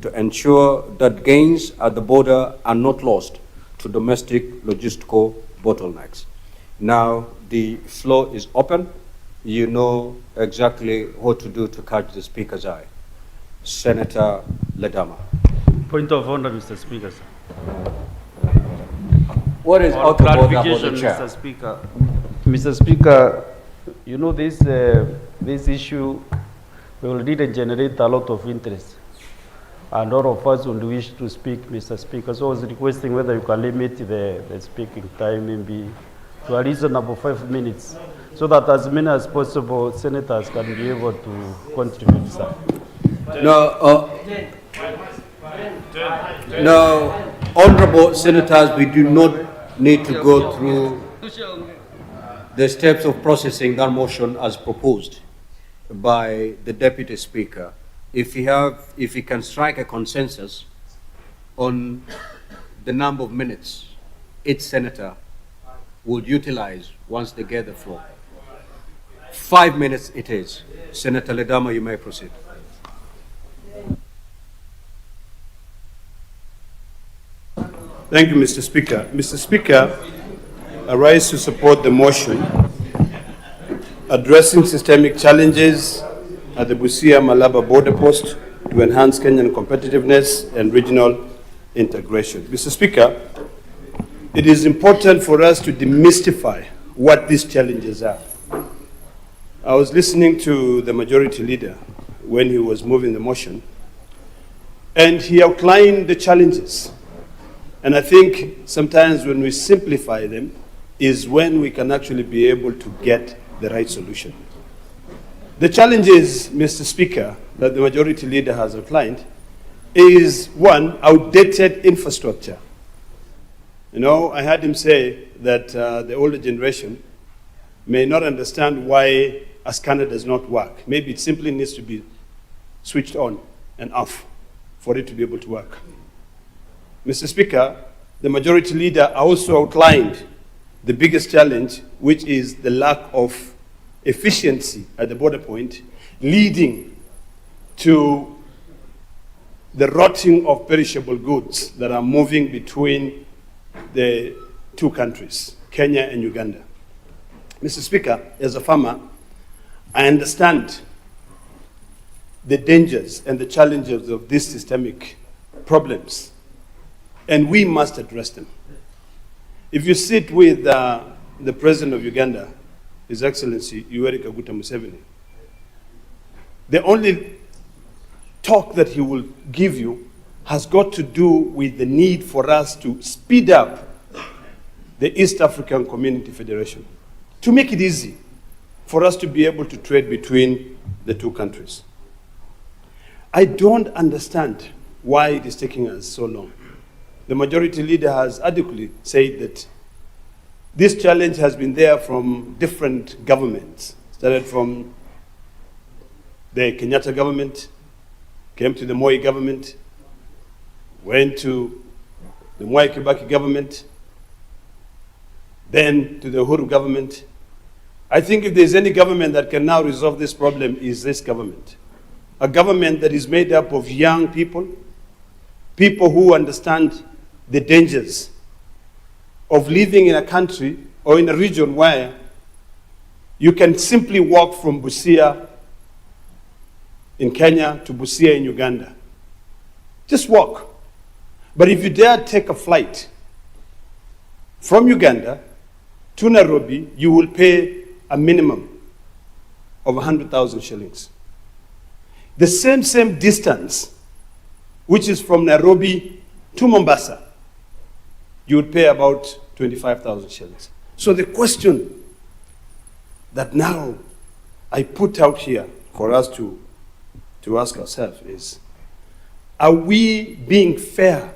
to ensure that gains at the border are not lost to domestic logistical bottlenecks. Now, the floor is open. You know exactly what to do to catch the Speaker's eye. Senator Ledama. Point of order, Mr. Speaker, sir. What is out of order about the chair? Mr. Speaker. Mr. Speaker, you know this issue will really generate a lot of interest. And all of us would wish to speak, Mr. Speaker. So I was requesting whether you can limit the speaking time maybe to a reasonable 5 minutes, so that as many as possible senators can be able to contribute, sir. No, honorable senators, we do not need to go through the steps of processing that motion as proposed by the Deputy Speaker. If we can strike a consensus on the number of minutes each senator would utilize once they get the floor. 5 minutes it is. Senator Ledama, you may proceed. Thank you, Mr. Speaker. Mr. Speaker, I rise to support the motion addressing systemic challenges at the Busia-Malaba border post to enhance Kenyan competitiveness and regional integration. Mr. Speaker, it is important for us to demystify what these challenges are. I was listening to the majority leader when he was moving the motion, and he outlined the challenges. And I think sometimes when we simplify them is when we can actually be able to get the right solution. The challenges, Mr. Speaker, that the majority leader has outlined is, one, outdated infrastructure. You know, I heard him say that the older generation may not understand why a scanner does not work. Maybe it simply needs to be switched on and off for it to be able to work. Mr. Speaker, the majority leader also outlined the biggest challenge, which is the lack of efficiency at the border point, leading to the rotting of perishable goods that are moving between the two countries, Kenya and Uganda. Mr. Speaker, as a farmer, I understand the dangers and the challenges of these systemic problems, and we must address them. If you sit with the President of Uganda, His Excellency Yoweri Kaguta Museveni, the only talk that he will give you has got to do with the need for us to speed up the East African Community Federation, to make it easy for us to be able to trade between the two countries. I don't understand why it is taking us so long. The majority leader has adequately said that this challenge has been there from different governments. Started from the Kenyatta government, came to the Moi government, went to the Mwai Kibaki government, then to the Uhuru government. I think if there's any government that can now resolve this problem is this government. A government that is made up of young people, people who understand the dangers of living in a country or in a region where you can simply walk from Busia in Kenya to Busia in Uganda. Just walk. But if you dare take a flight from Uganda to Nairobi, you will pay a minimum of 100,000 shillings. The same distance, which is from Nairobi to Mombasa, you would pay about 25,000 shillings. So the question that now I put out here for us to ask ourselves is, are we being fair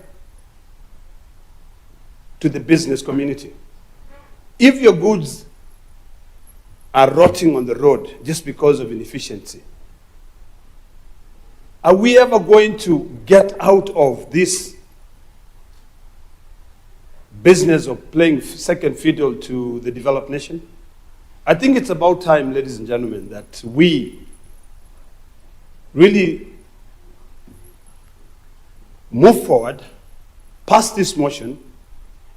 to the business community? If your goods are rotting on the road just because of inefficiency, are we ever going to get out of this business of playing second fiddle to the developed nation? I think it's about time, ladies and gentlemen, that we really move forward, pass this motion,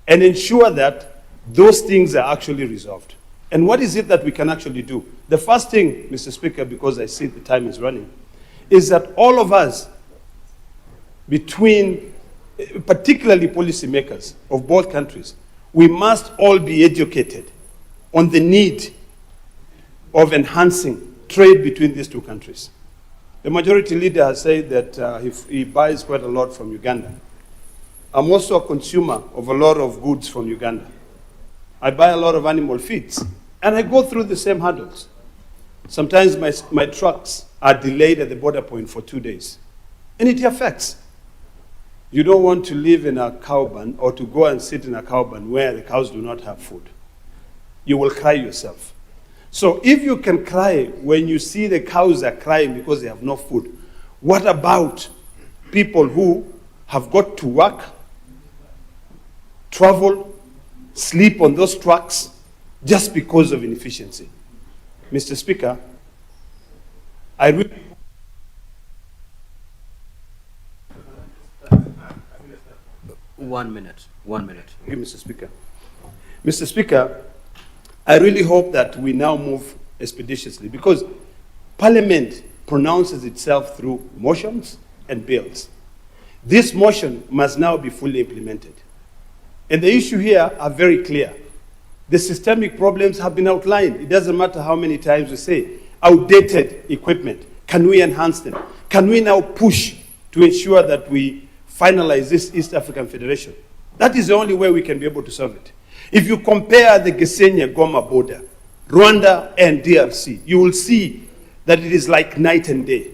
and ensure that those things are actually resolved. And what is it that we can actually do? The first thing, Mr. Speaker, because I see the time is running, is that all of us, between, particularly policymakers of both countries, we must all be educated on the need of enhancing trade between these two countries. The majority leader has said that he buys quite a lot from Uganda. I'm also a consumer of a lot of goods from Uganda. I buy a lot of animal feeds, and I go through the same hurdles. Sometimes my trucks are delayed at the border point for 2 days, and it affects. You don't want to live in a cow barn or to go and sit in a cow barn where the cows do not have food. You will cry yourself. So if you can cry when you see the cows are crying because they have no food, what about people who have got to work, travel, sleep on those trucks just because of inefficiency? Mr. Speaker, I really... One minute. Thank you, Mr. Speaker. Mr. Speaker, I really hope that we now move expeditiously because Parliament pronounces itself through motions and bills. This motion must now be fully implemented. And the issue here are very clear. The systemic problems have been outlined. It doesn't matter how many times we say outdated equipment. Can we enhance them? Can we now push to ensure that we finalize this East African Federation? That is the only way we can be able to solve it. If you compare the Gisenyi-Goma border, Rwanda and DRC, you will see that it is like night and day.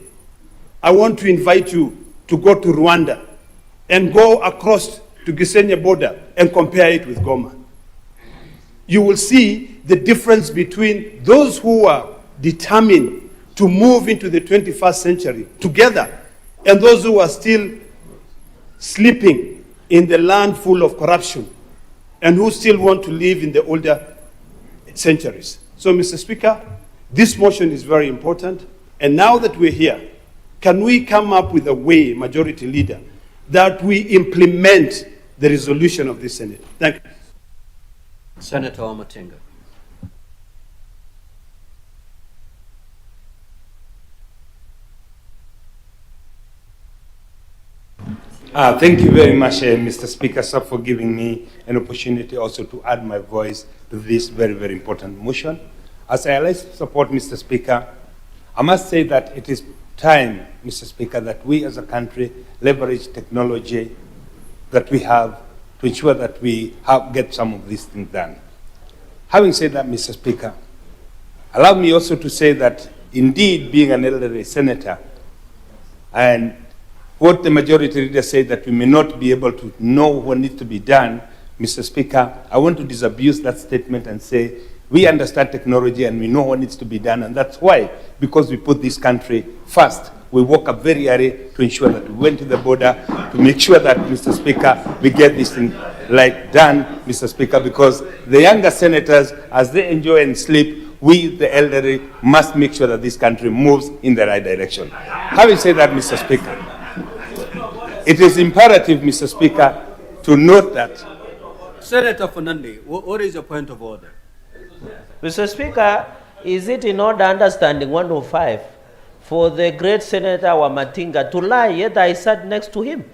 I want to invite you to go to Rwanda and go across to Gisenyi border and compare it with Goma. You will see the difference between those who are determined to move into the 21st century together and those who are still sleeping in the land full of corruption and who still want to live in the older centuries. So, Mr. Speaker, this motion is very important. And now that we're here, can we come up with a way, Majority Leader, that we implement the resolution of this Senate? Thank you. Senator Omatinga. Thank you very much, Mr. Speaker, sir, for giving me an opportunity also to add my voice to this very, very important motion. As I always support, Mr. Speaker, I must say that it is time, Mr. Speaker, that we as a country leverage technology that we have to ensure that we get some of these things done. Having said that, Mr. Speaker, allow me also to say that indeed being an elderly senator and what the majority leader said that we may not be able to know what needs to be done, Mr. Speaker, I want to disabuse that statement and say we understand technology and we know what needs to be done, and that's why, because we put this country first, we woke up very early to ensure that we went to the border to make sure that, Mr. Speaker, we get this thing done, Mr. Speaker, because the younger senators, as they enjoy and sleep, we, the elderly, must make sure that this country moves in the right direction. Having said that, Mr. Speaker, it is imperative, Mr. Speaker, to note that. Senator Fernandi, what is your point of order? Mr. Speaker, is it in order understanding 105 for the great Senator Wamatinga to lie, yet I sat next to him?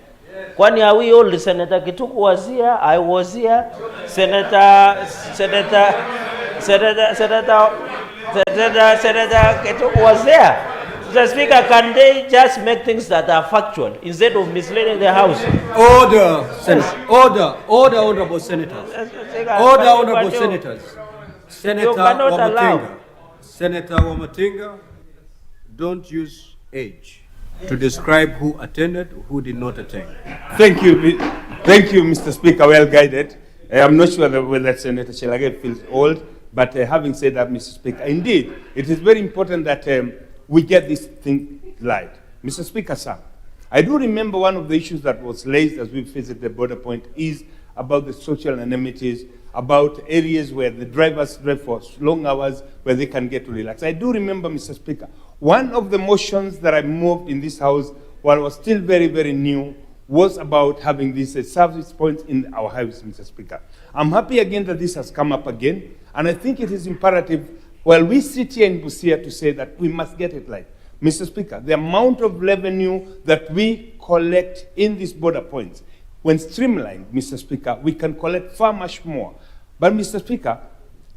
Kwani are we all? Senator Kituku was here, I was here, Senator Kituku was there. Mr. Speaker, can they just make things that are factual instead of misleading the House? Order, Senator. Order, honorable senators. Order, honorable senators. Senator Wamatinga. Senator Wamatinga, don't use age to describe who attended, who did not attend. Thank you, Mr. Speaker, well guided. I'm not sure whether Senator Chelage feels old, but having said that, Mr. Speaker, indeed, it is very important that we get this thing right. Mr. Speaker, sir, I do remember one of the issues that was raised as we visited the border point is about the social amenities, about areas where the drivers drive for long hours where they can get to relax. I do remember, Mr. Speaker, one of the motions that I moved in this House while I was still very, very new was about having these service points in our highways, Mr. Speaker. I'm happy again that this has come up again, and I think it is imperative, while we sit here in Busia, to say that we must get it right. Mr. Speaker, the amount of revenue that we collect in these border points, when streamlined, Mr. Speaker, we can collect far much more. But, Mr. Speaker,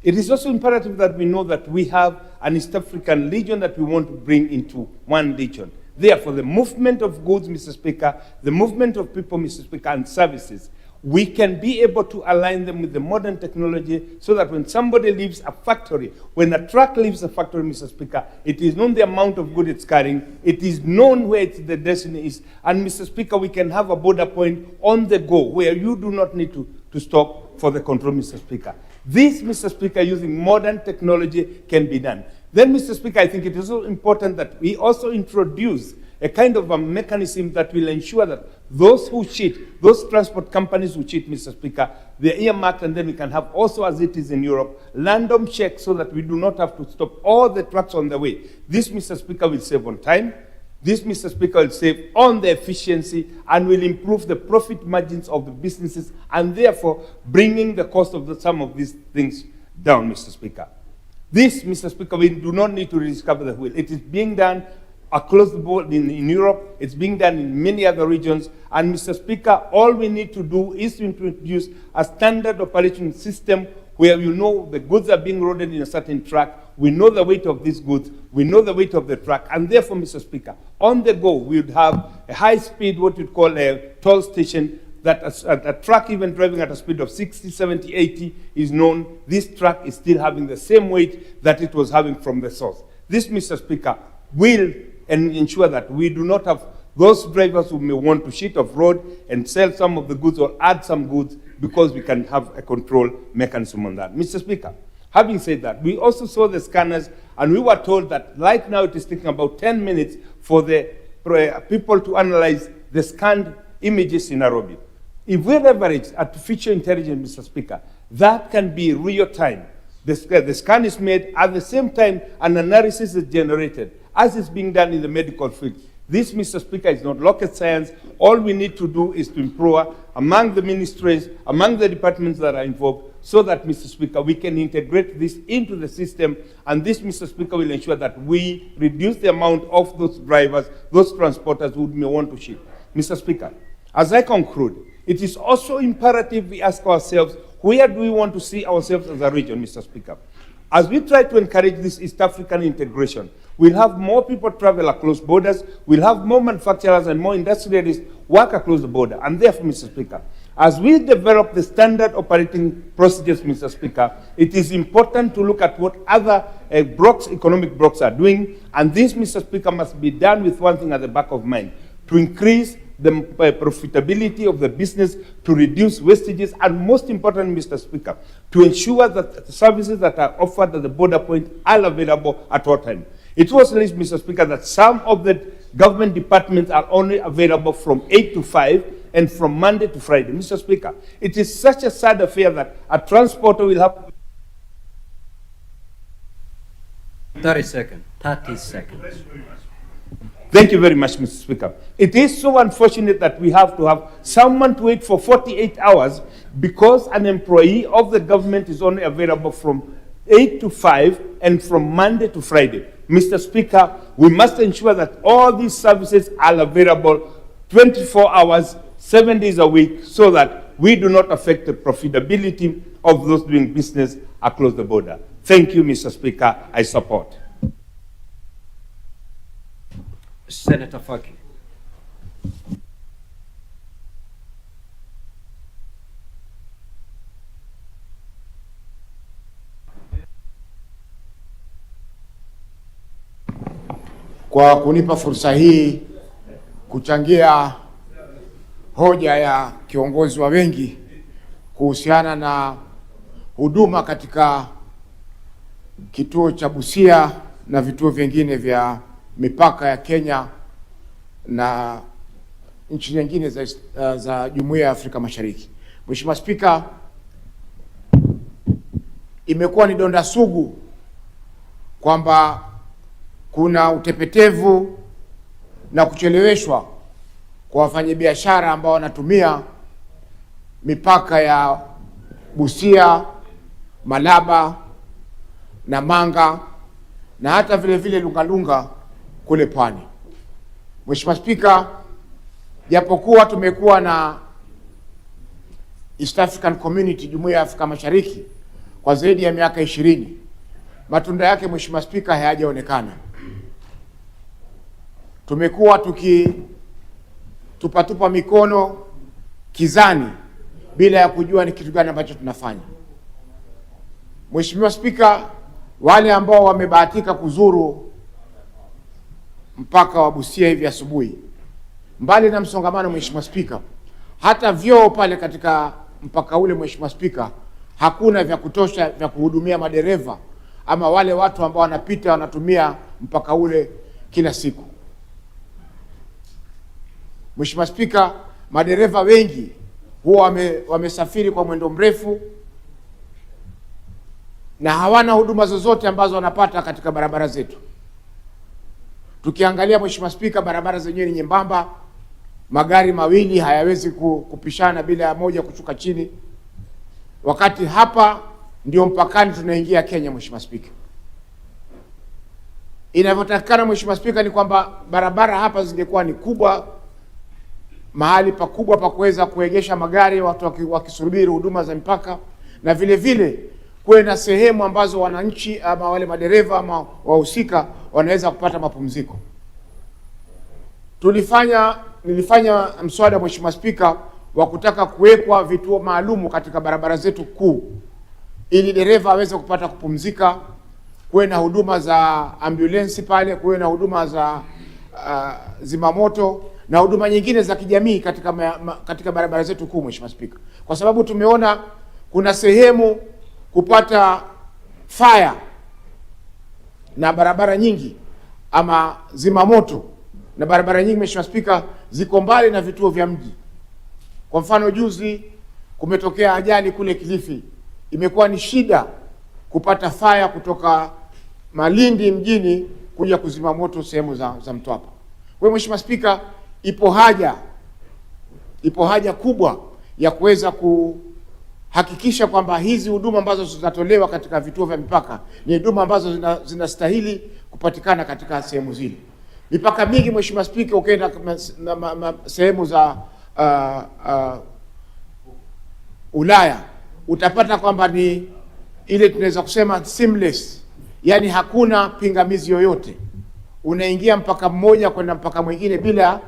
it is also imperative that we know that we have an East African region that we want to bring into one region. Therefore, the movement of goods, Mr. Speaker, the movement of people, Mr. Speaker, and services, we can be able to align them with the modern technology so that when somebody leaves a factory, when a truck leaves a factory, Mr. Speaker, it is known the amount of good it's carrying, it is known where the destiny is, and, Mr. Speaker, we can have a border point on the go where you do not need to stop for the control, Mr. Speaker. This, Mr. Speaker, using modern technology can be done. Then, Mr. Speaker, I think it is also important that we also introduce a kind of a mechanism that will ensure that those who cheat, those transport companies who cheat, Mr. Speaker, they're earmarked, and then we can have also, as it is in Europe, random checks so that we do not have to stop all the trucks on the way. This, Mr. Speaker, will save on time. This, Mr. Speaker, will save on the efficiency and will improve the profit margins of the businesses, and therefore bringing the cost of some of these things down, Mr. Speaker. This, Mr. Speaker, we do not need to rediscover the wheel. It is being done across the board in Europe. It's being done in many other regions. And, Mr. Speaker, all we need to do is to introduce a standard operating system where you know the goods are being loaded in a certain truck. We know the weight of these goods. We know the weight of the truck. And therefore, Mr. Speaker, on the go, we would have a high-speed, what you'd call a toll station, that a truck even driving at a speed of 60, 70, 80 is known. This truck is still having the same weight that it was having from the source. This, Mr. Speaker, will ensure that we do not have those drivers who may want to cheat off road and sell some of the goods or add some goods, because we can have a control mechanism on that. Mr. Speaker, having said that, we also saw the scanners, and we were told that right now it is taking about 10 minutes for the people to analyze the scanned images in Nairobi. If we leverage artificial intelligence, Mr. Speaker, that can be real time. The scan is made, at the same time an analysis is generated, as is being done in the medical field. This, Mr. Speaker, is not rocket science. All we need to do is to improve among the ministries, among the departments that are involved, so that, Mr. Speaker, we can integrate this into the system. And this, Mr. Speaker, will ensure that we reduce the amount of those drivers, those transporters who may want to ship. Mr. Speaker, as I conclude, it is also imperative we ask ourselves, where do we want to see ourselves as a region, Mr. Speaker? As we try to encourage this East African integration, we'll have more people travel across borders, we'll have more manufacturers and more industrialists work across the border. And therefore, Mr. Speaker, as we develop the standard operating procedures, Mr. Speaker, it is important to look at what other economic blocks are doing. And this, Mr. Speaker, must be done with one thing at the back of mind: to increase the profitability of the business, to reduce wastages, and most importantly, Mr. Speaker, to ensure that the services that are offered at the border point are available at all times. It was released, Mr. Speaker, that some of the government departments are only available from 8 to 5 and from Monday to Friday. Mr. Speaker, it is such a sad affair that a transporter will have 30 seconds. 30 seconds. Thank you very much, Mr. Speaker. It is so unfortunate that we have to have someone to wait for 48 hours because an employee of the government is only available from 8 to 5 and from Monday to Friday. Mr. Speaker, we must ensure that all these services are available 24 hours, 7 days a week, so that we do not affect the profitability of those doing business across the border. Thank you, Mr. Speaker. I support. Senator Faki. Kwa kunipa fursa hii kuchangia hoja ya kiongozi wa wengi kuhusiana na huduma katika kituo cha Busia na vituo vingine vya mipaka ya Kenya na nchi nyingine za Jumuiya ya Afrika Mashariki. Mheshimiwa Spika, imekuwa ni donda sugu kwamba kuna utepetevu na kucheleweshwa kwa wafanyabiashara ambao wanatumia mipaka ya Busia, Malaba, Namanga na hata vile vile Lungalunga kule pwani. Mheshimiwa Spika, japokuwa tumekuwa na East African Community, Jumuiya ya Afrika Mashariki, kwa zaidi ya miaka 20, matunda yake Mheshimiwa Spika hayajaonekana. Tumekuwa tukitupatupa mikono kizani bila ya kujua ni kitu gani ambacho tunafanya. Mheshimiwa Spika, wale ambao wamebahatika kuzuru mpaka wa Busia hivi asubuhi, mbali na msongamano Mheshimiwa Spika, hata vyoo pale katika mpaka ule Mheshimiwa Spika, hakuna vya kutosha vya kuhudumia madereva ama wale watu ambao wanapita wanatumia mpaka ule kila siku. Mheshimiwa Spika, madereva wengi huwa wamesafiri kwa mwendo mrefu na hawana huduma zozote ambazo wanapata katika barabara zetu. Tukiangalia Mheshimiwa Spika, barabara zenyewe ni nyembamba, magari mawili hayawezi kupishana bila ya moja kushuka chini, wakati hapa ndio mpakani tunaingia Kenya. Mheshimiwa Spika, inavyotakikana Mheshimiwa Spika ni kwamba barabara hapa zingekuwa ni kubwa, mahali pakubwa pa kuweza kuegesha magari watu wakisubiri huduma za mpaka, na vile vile kuwe na sehemu ambazo wananchi ama wale madereva ama wahusika wanaweza kupata mapumziko. Nilifanya mswada Mheshimiwa Spika wa kutaka kuwekwa vituo maalumu katika barabara zetu kuu ili dereva aweze kupata kupumzika, kuwe na huduma za ambulance pale, kuwe na huduma za zimamoto na huduma nyingine za kijamii katika barabara zetu kuu Mheshimiwa Spika, kwa sababu tumeona kuna sehemu kupata fire na barabara nyingi ama zimamoto na barabara nyingi Mheshimiwa Spika ziko mbali na vituo vya mji. Kwa mfano, juzi kumetokea ajali kule Kilifi, imekuwa ni shida kupata fire kutoka Malindi mjini kuja kuzima moto sehemu za Mtwapa. Kwa hiyo Mheshimiwa Spika, ipo haja kubwa ya kuweza kuhakikisha kwamba hizi huduma ambazo zinatolewa katika vituo vya mipaka ni huduma ambazo zinastahili kupatikana katika sehemu zile. Mipaka mingi Mheshimiwa Spika, ukienda sehemu za Ulaya utapata kwamba ni ile tunaweza kusema seamless, yani hakuna pingamizi yoyote, unaingia mpaka mmoja kwenda mpaka mwingine bila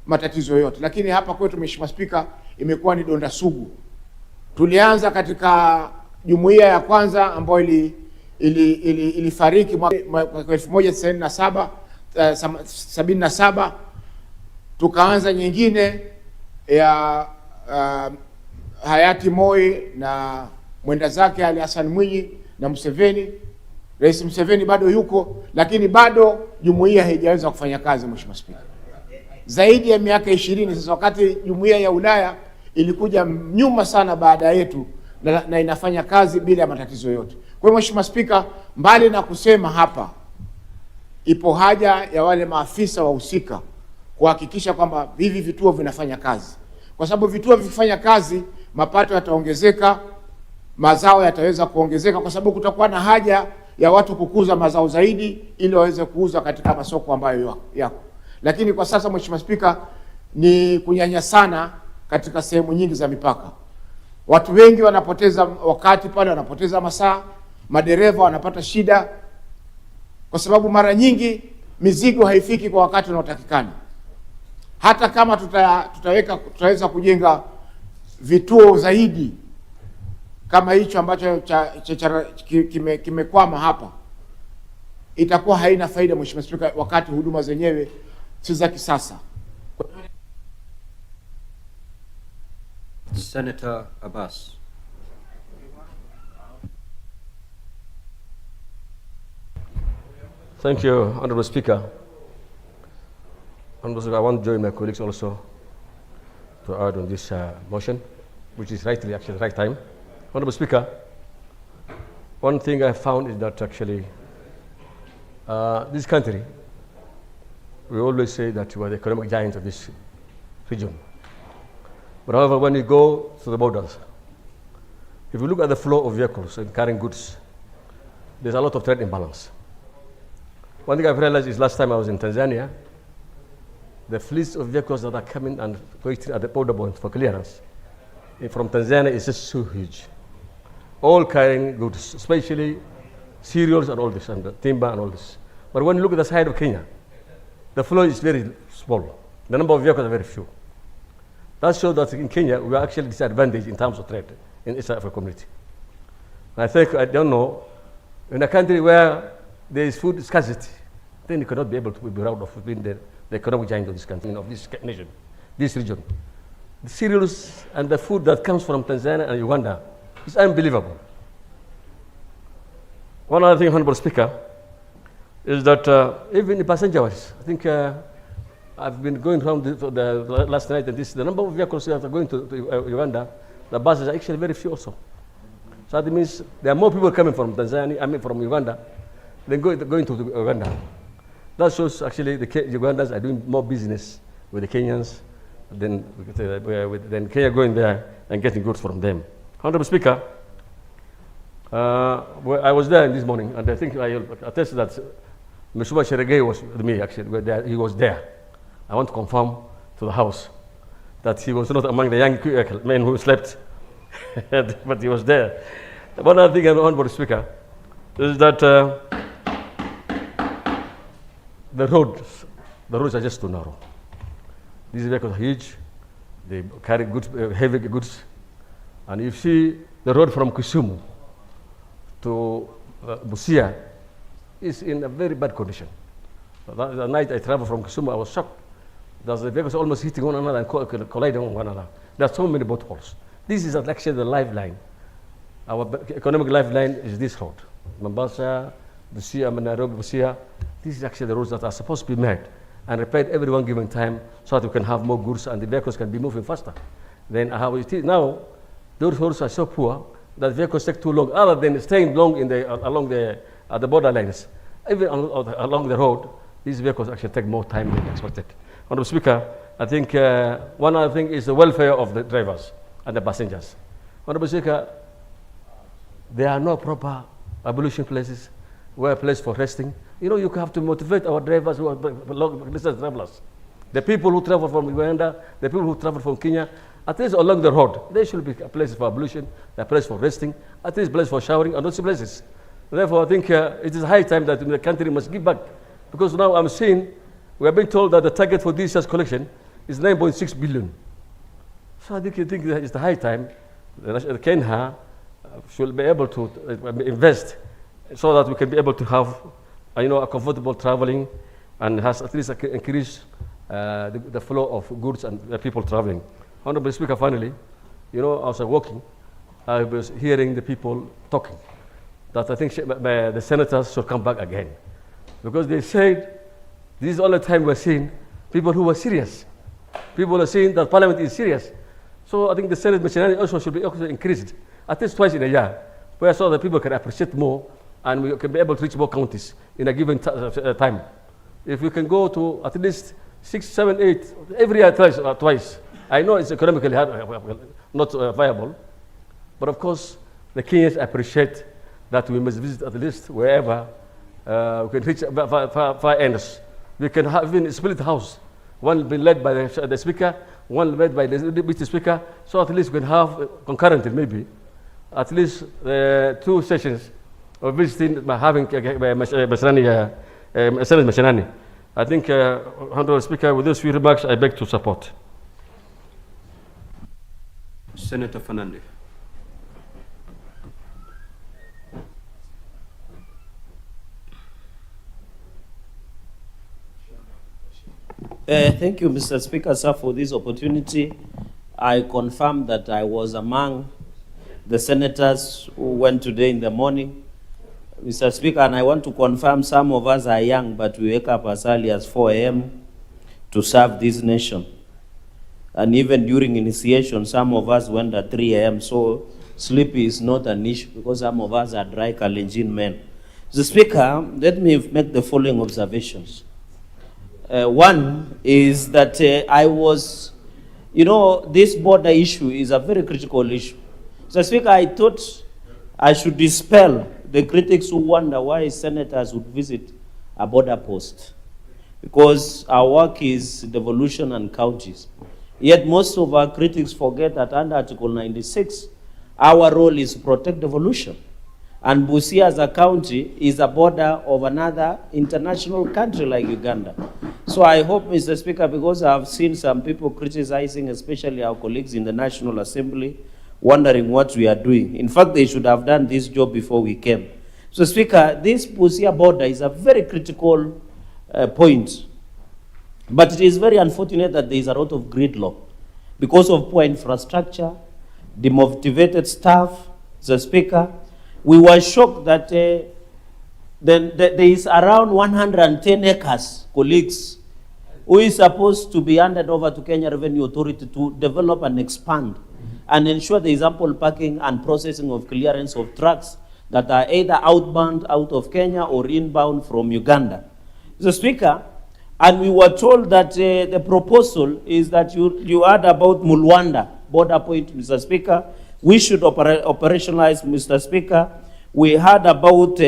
matatizo yoyote. Lakini hapa kwetu Mheshimiwa Spika imekuwa ni donda sugu. Tulianza katika jumuiya ya kwanza ambayo ilifariki mwaka 1977, tukaanza nyingine ya hayati Moi na mwenda zake Ali Hassan Mwinyi na Museveni. Rais Museveni bado yuko, lakini bado jumuiya haijaweza kufanya kazi Mheshimiwa Spika. Zaidi ya miaka 20 sasa, wakati jumuiya ya Ulaya ilikuja nyuma sana baada yetu na inafanya kazi bila matatizo yote. Kwa hiyo Mheshimiwa Spika, mbali na kusema hapa, ipo haja ya wale maafisa wahusika kuhakikisha kwamba hivi vituo vinafanya kazi, kwa sababu vituo vikifanya kazi mapato yataongezeka, mazao yataweza kuongezeka, kwa sababu kutakuwa na haja ya watu kukuza mazao zaidi ili waweze kuuza katika masoko ambayo yako. Lakini kwa sasa Mheshimiwa Spika, ni kunyanya sana katika sehemu nyingi za mipaka. Watu wengi wanapoteza wakati pale, wanapoteza masaa, madereva wanapata shida kwa sababu mara nyingi mizigo haifiki kwa wakati unaotakikana. Hata kama tutaweza kujenga vituo zaidi kama hicho ambacho kimekwama hapa, itakuwa haina faida Mheshimiwa Spika, wakati huduma zenyewe si za kisasa. Senator Abbas. Thank you, Honorable Speaker. Honorable Speaker, I want to join my colleagues also to add on this motion, which is actually the right time. Honorable Speaker, one thing I found is that actually this country, we always say that we are the economic giants of this region. But however, when you go to the borders, if you look at the flow of vehicles and carrying goods, there's a lot of trade imbalance. One thing I've realized is last time I was in Tanzania, the fleets of vehicles that are coming and waiting at the border points for clearance from Tanzania is just so huge. All carrying goods, especially cereals and all this, and timber and all this. But when you look at the side of Kenya, the flow is very small. The number of vehicles are very few. That shows that in Kenya, we are actually disadvantaged in terms of trade in East African community. And I think, I don't know, in a country where there is food scarcity, then you cannot be able to be proud of being the economic giant of this country, of this nation, this region. The cereals and the food that comes from Tanzania and Uganda is unbelievable. One other thing, Honorable Speaker, is that even the passenger-wise, I think I've been going around the last night, and the number of vehicles that are going to Uganda, the buses are actually very few also. So that means there are more people coming from Tanzania, from Uganda, than going to Uganda. That shows actually the Ugandans are doing more business with the Kenyans than Kenya going there and getting goods from them. Honorable Speaker, I was there this morning, and I think I attest that Mr. Sherege was with me, actually. He was there. I want to confirm to the House that he was not among the young men who slept, but he was there. One other thing, Honorable Speaker, is that the roads are just too narrow. These vehicles are huge. They carry goods, heavy goods. And you see the road from Kisumu to Busia is in a very bad condition. The night I traveled from Kisumu, I was shocked. The vehicles almost hitting one another and colliding with one another. There are so many potholes. This is actually the lifeline. Our economic lifeline is this road. Mombasa, Busia, Nairobi, Busia. This is actually the roads that are supposed to be made and repaired every one given time so that we can have more goods and the vehicles can be moving faster. Then how it is now, those roads are so poor that vehicles take too long, other than staying long along the borderlines. Even along the road, these vehicles actually take more time than expected. Honorable Speaker, I think one other thing is the welfare of the drivers and the passengers. Honorable Speaker, there are no proper ablution places, where place for resting. You know, you have to motivate our drivers who are long-distance travelers. The people who travel from Uganda, the people who travel from Kenya, at least along the road, there should be a place for ablution, a place for resting, at least a place for showering, and those places. Therefore, I think it is high time that the country must give back. Because now I'm seeing, we have been told that the target for this year's collection is 9.6 billion. So I think that it's the high time that Kenya should be able to invest so that we can be able to have, a comfortable traveling and has at least increase the flow of goods and people traveling. Honorable Speaker, finally, as I was walking, I was hearing the people talking that I think the senators should come back again. Because they said, this is all the time we're seeing people who are serious. People are saying that Parliament is serious. So I think the Senate Mashinani also should be increased, at least twice in a year, where so that people can appreciate more and we can be able to reach more counties in a given time. If we can go to at least 6, 7, 8, every year twice. I know it's economically not viable, but of course, the Kenyans appreciate that we must visit at least wherever we can reach far ends. We can have even split house. One will be led by the speaker, one led by the deputy speaker, so at least we can have concurrently maybe, at least 2 sessions of visiting by having Senate Mashinani. I think, Honorable Speaker, with those few remarks, I beg to support. Senator Fernandez. Thank you, Mr. Speaker, sir, for this opportunity. I confirm that I was among the senators who went today in the morning. Mr. Speaker, and I want to confirm some of us are young, but we wake up as early as 4 a.m. to serve this nation. And even during initiation, some of us went at 3 a.m. So sleep is not an issue because some of us are dry Kalenjin men. Mr. Speaker, let me make the following observations. One is that I was You know, this border issue is a very critical issue. Mr. Speaker, I thought I should dispel the critics who wonder why senators would visit a border post, because our work is devolution and counties. Yet most of our critics forget that under Article 96, our role is to protect devolution. And Busia as a county is a border of another international country like Uganda. So I hope, Mr. Speaker, because I've seen some people criticizing, especially our colleagues in the National Assembly, wondering what we are doing. In fact, they should have done this job before we came. So, Speaker, this Busia border is a very critical point. But it is very unfortunate that there is a lot of gridlock because of poor infrastructure, demotivated staff. Mr. Speaker, we were shocked that there is around 110 acres, colleagues, who is supposed to be handed over to Kenya Revenue Authority to develop and expand and ensure there is ample parking and processing of clearance of trucks that are either outbound out of Kenya or inbound from Uganda. Mr. Speaker, and we were told that the proposal is that you heard about Mulwanda border point, Mr. Speaker. We should operationalize, Mr. Speaker. We heard about,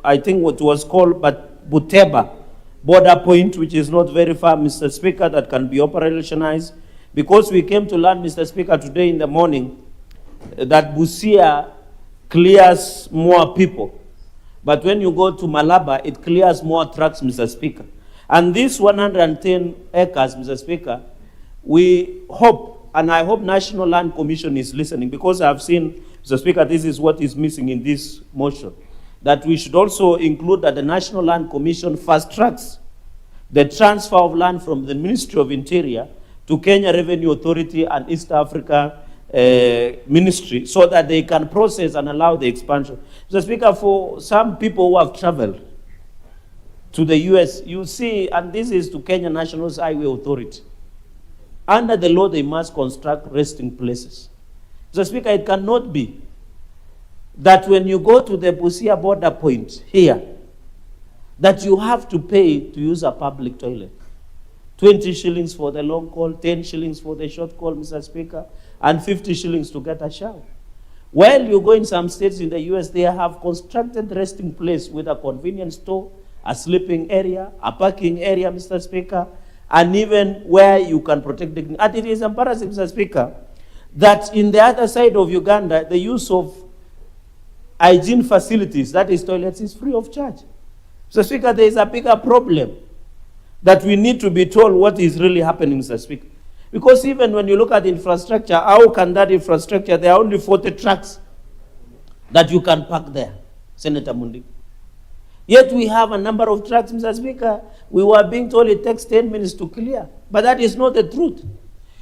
I think what was called Buteba border point, which is not very far, Mr. Speaker, that can be operationalized. Because we came to learn, Mr. Speaker, today in the morning, that Busia clears more people. But when you go to Malaba, it clears more trucks, Mr. Speaker. And this 110 acres, Mr. Speaker, we hope, and I hope National Land Commission is listening, because I've seen, Mr. Speaker, this is what is missing in this motion, that we should also include that the National Land Commission fast tracks the transfer of land from the Ministry of Interior to Kenya Revenue Authority and East Africa Ministry, so that they can process and allow the expansion. Mr. Speaker, for some people who have traveled to the US, you see, and this is to Kenya National Highway Authority, under the law, they must construct resting places. Mr. Speaker, it cannot be that when you go to the Busia border point here, that you have to pay to use a public toilet. 20 shillings for the long call, 10 shillings for the short call, Mr. Speaker, and 50 shillings to get a shower. While you go in some states in the US, they have constructed resting place with a convenience store, a sleeping area, a parking area, Mr. Speaker, and even where you can protect dignity. And it is embarrassing, Mr. Speaker, that in the other side of Uganda, the use of hygiene facilities, that is toilets, is free of charge. Mr. Speaker, there is a bigger problem that we need to be told what is really happening, Mr. Speaker. Because even when you look at infrastructure, how can that infrastructure, there are only 40 trucks that you can park there, Senator Mundi. Yet we have a number of trucks, Mr. Speaker. We were being told it takes 10 minutes to clear. But that is not the truth.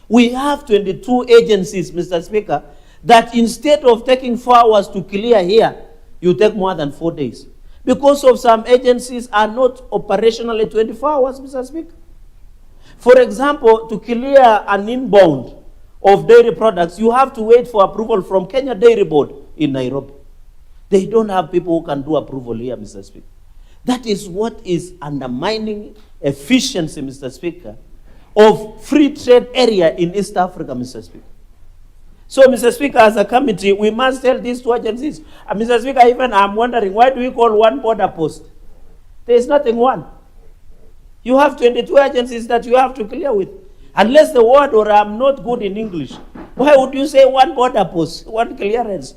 We have 22 agencies, Mr. Speaker, that instead of taking 4 hours to clear here, you take more than 4 days. Because of some agencies are not operational at 24 hours, Mr. Speaker. For example, to clear an inbound of dairy products, you have to wait for approval from Kenya Dairy Board in Nairobi. They don't have people who can do approval here, Mr. Speaker. That is what is undermining efficiency, Mr. Speaker, of free trade area in East Africa, Mr. Speaker. So, Mr. Speaker, as a committee, we must tell these two agencies. And Mr. Speaker, even I'm wondering, why do we call one border post? There is nothing one. You have 22 agencies that you have to clear with. Unless the word, or I'm not good in English, why would you say one border post, one clearance?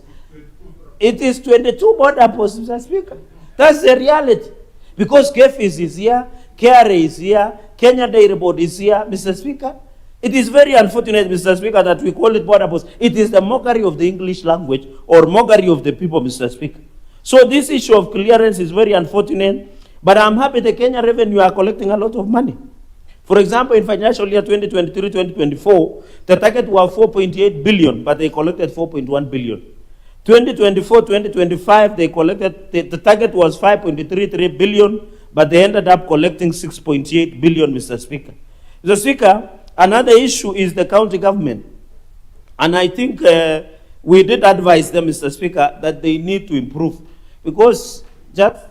It is 22 border posts, Mr. Speaker. That's the reality. Because KFIS is here, KRA is here, Kenya Dairy Board is here, Mr. Speaker. It is very unfortunate, Mr. Speaker, that we call it border post. It is the mockery of the English language or mockery of the people, Mr. Speaker. So this issue of clearance is very unfortunate, but I'm happy the Kenya Revenue are collecting a lot of money. For example, in financial year 2023-2024, the target was 4.8 billion, but they collected 4.1 billion. 2024-2025, they collected, the target was 5.33 billion, but they ended up collecting 6.8 billion, Mr. Speaker. Mr. Speaker, another issue is the county government. And I think we did advise them, Mr. Speaker, that they need to improve. Because just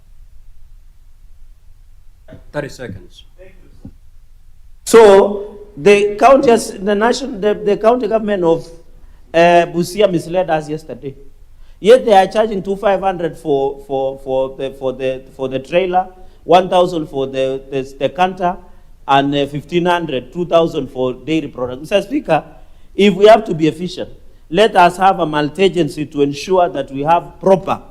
30 seconds. so the county, the county government of Busia misled us yesterday. Yet they are charging 2,500 for the trailer, 1,000 for the canter, and 1,500, 2,000 for dairy products. Mr. Speaker, if we have to be efficient, let us have a multi-agency to ensure that we have proper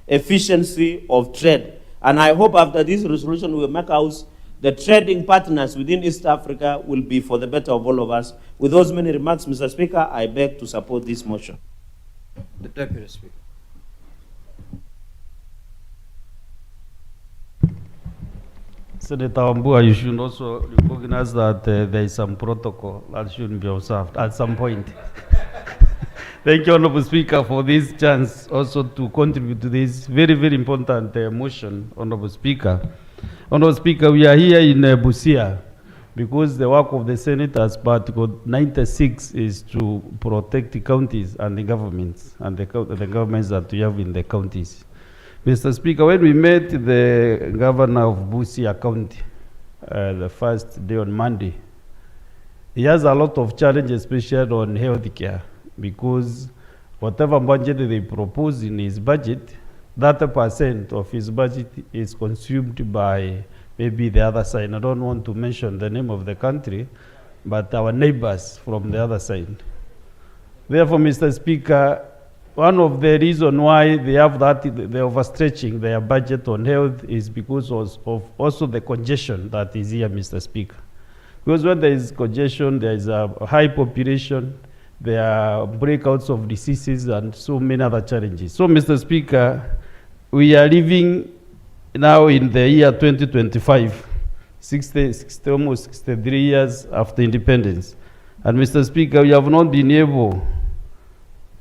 efficiency of trade. And I hope after this resolution we will make house the trading partners within East Africa will be for the better of all of us. With those many remarks, Mr. Speaker, I beg to support this motion. The Deputy Speaker. Senator Wambua, you should also recognize that there is some protocol that should be observed at some point. Thank you, Honorable Speaker, for this chance also to contribute to this very, very important motion, Honorable Speaker. Honorable Speaker, we are here in Busia because the work of the Senators, Article 96, is to protect the counties and the governments and the governments that we have in the counties. Mr. Speaker, when we met the governor of Busia County the first day on Monday, he has a lot of challenges, especially on health care, because whatever budget they propose in his budget, 30% of his budget is consumed by maybe the other side. I don't want to mention the name of the country, but our neighbors from the other side. Therefore, Mr. Speaker, one of the reasons why they have that, they're overstretching their budget on health is because of also the congestion that is here, Mr. Speaker. Because when there is congestion, there is a high population, there are breakouts of diseases and so many other challenges. So, Mr. Speaker, we are living now in the year 2025, almost 63 years after independence. And Mr. Speaker, we have not been able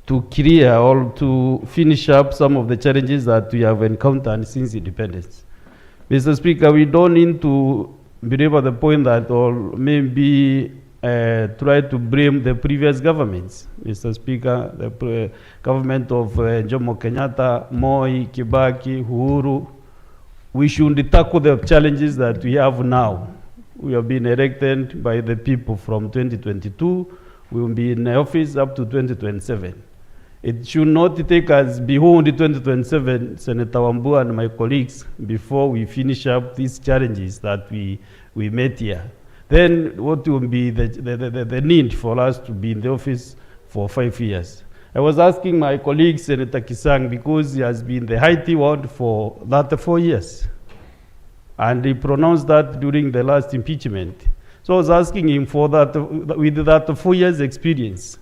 to clear or to finish up some of the challenges that we have encountered since independence. Mr. Speaker, we don't need to believe at the point that or maybe try to blame the previous governments. Mr. Speaker, the government of Jomo Kenyatta, Moi, Kibaki, Uhuru, we should tackle the challenges that we have now. We have been elected by the people from 2022. We will be in office up to 2027. It should not take us beyond 2027, Senator Wambua and my colleagues, before we finish up these challenges that we met here. Then what will be the need for us to be in the office for 5 years? I was asking my colleague, Senator Kisang, because he has been the Haiti ward for that 4 years. And he pronounced that during the last impeachment. So I was asking him for that, with that 4 years experience,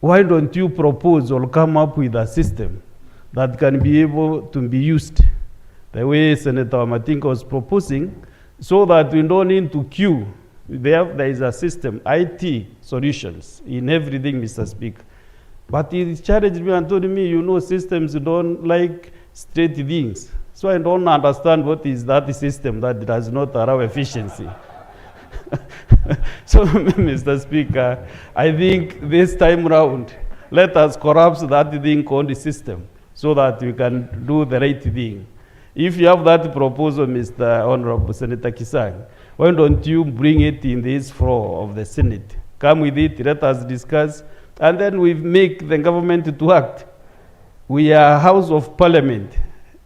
why don't you propose or come up with a system that can be able to be used the way Senator Matinga was proposing, so that we don't need to queue. There is a system, IT solutions in everything, Mr. Speaker. But he challenged me and told me, you know, systems don't like straight things. So I don't understand what is that system that does not allow efficiency. So, Mr. Speaker, I think this time round, let us collapse that thing called the system so that we can do the right thing. If you have that proposal, Mr. Honorable Senator Kisang, why don't you bring it in this floor of the Senate? Come with it, let us discuss, and then we make the government to act. We are a House of Parliament,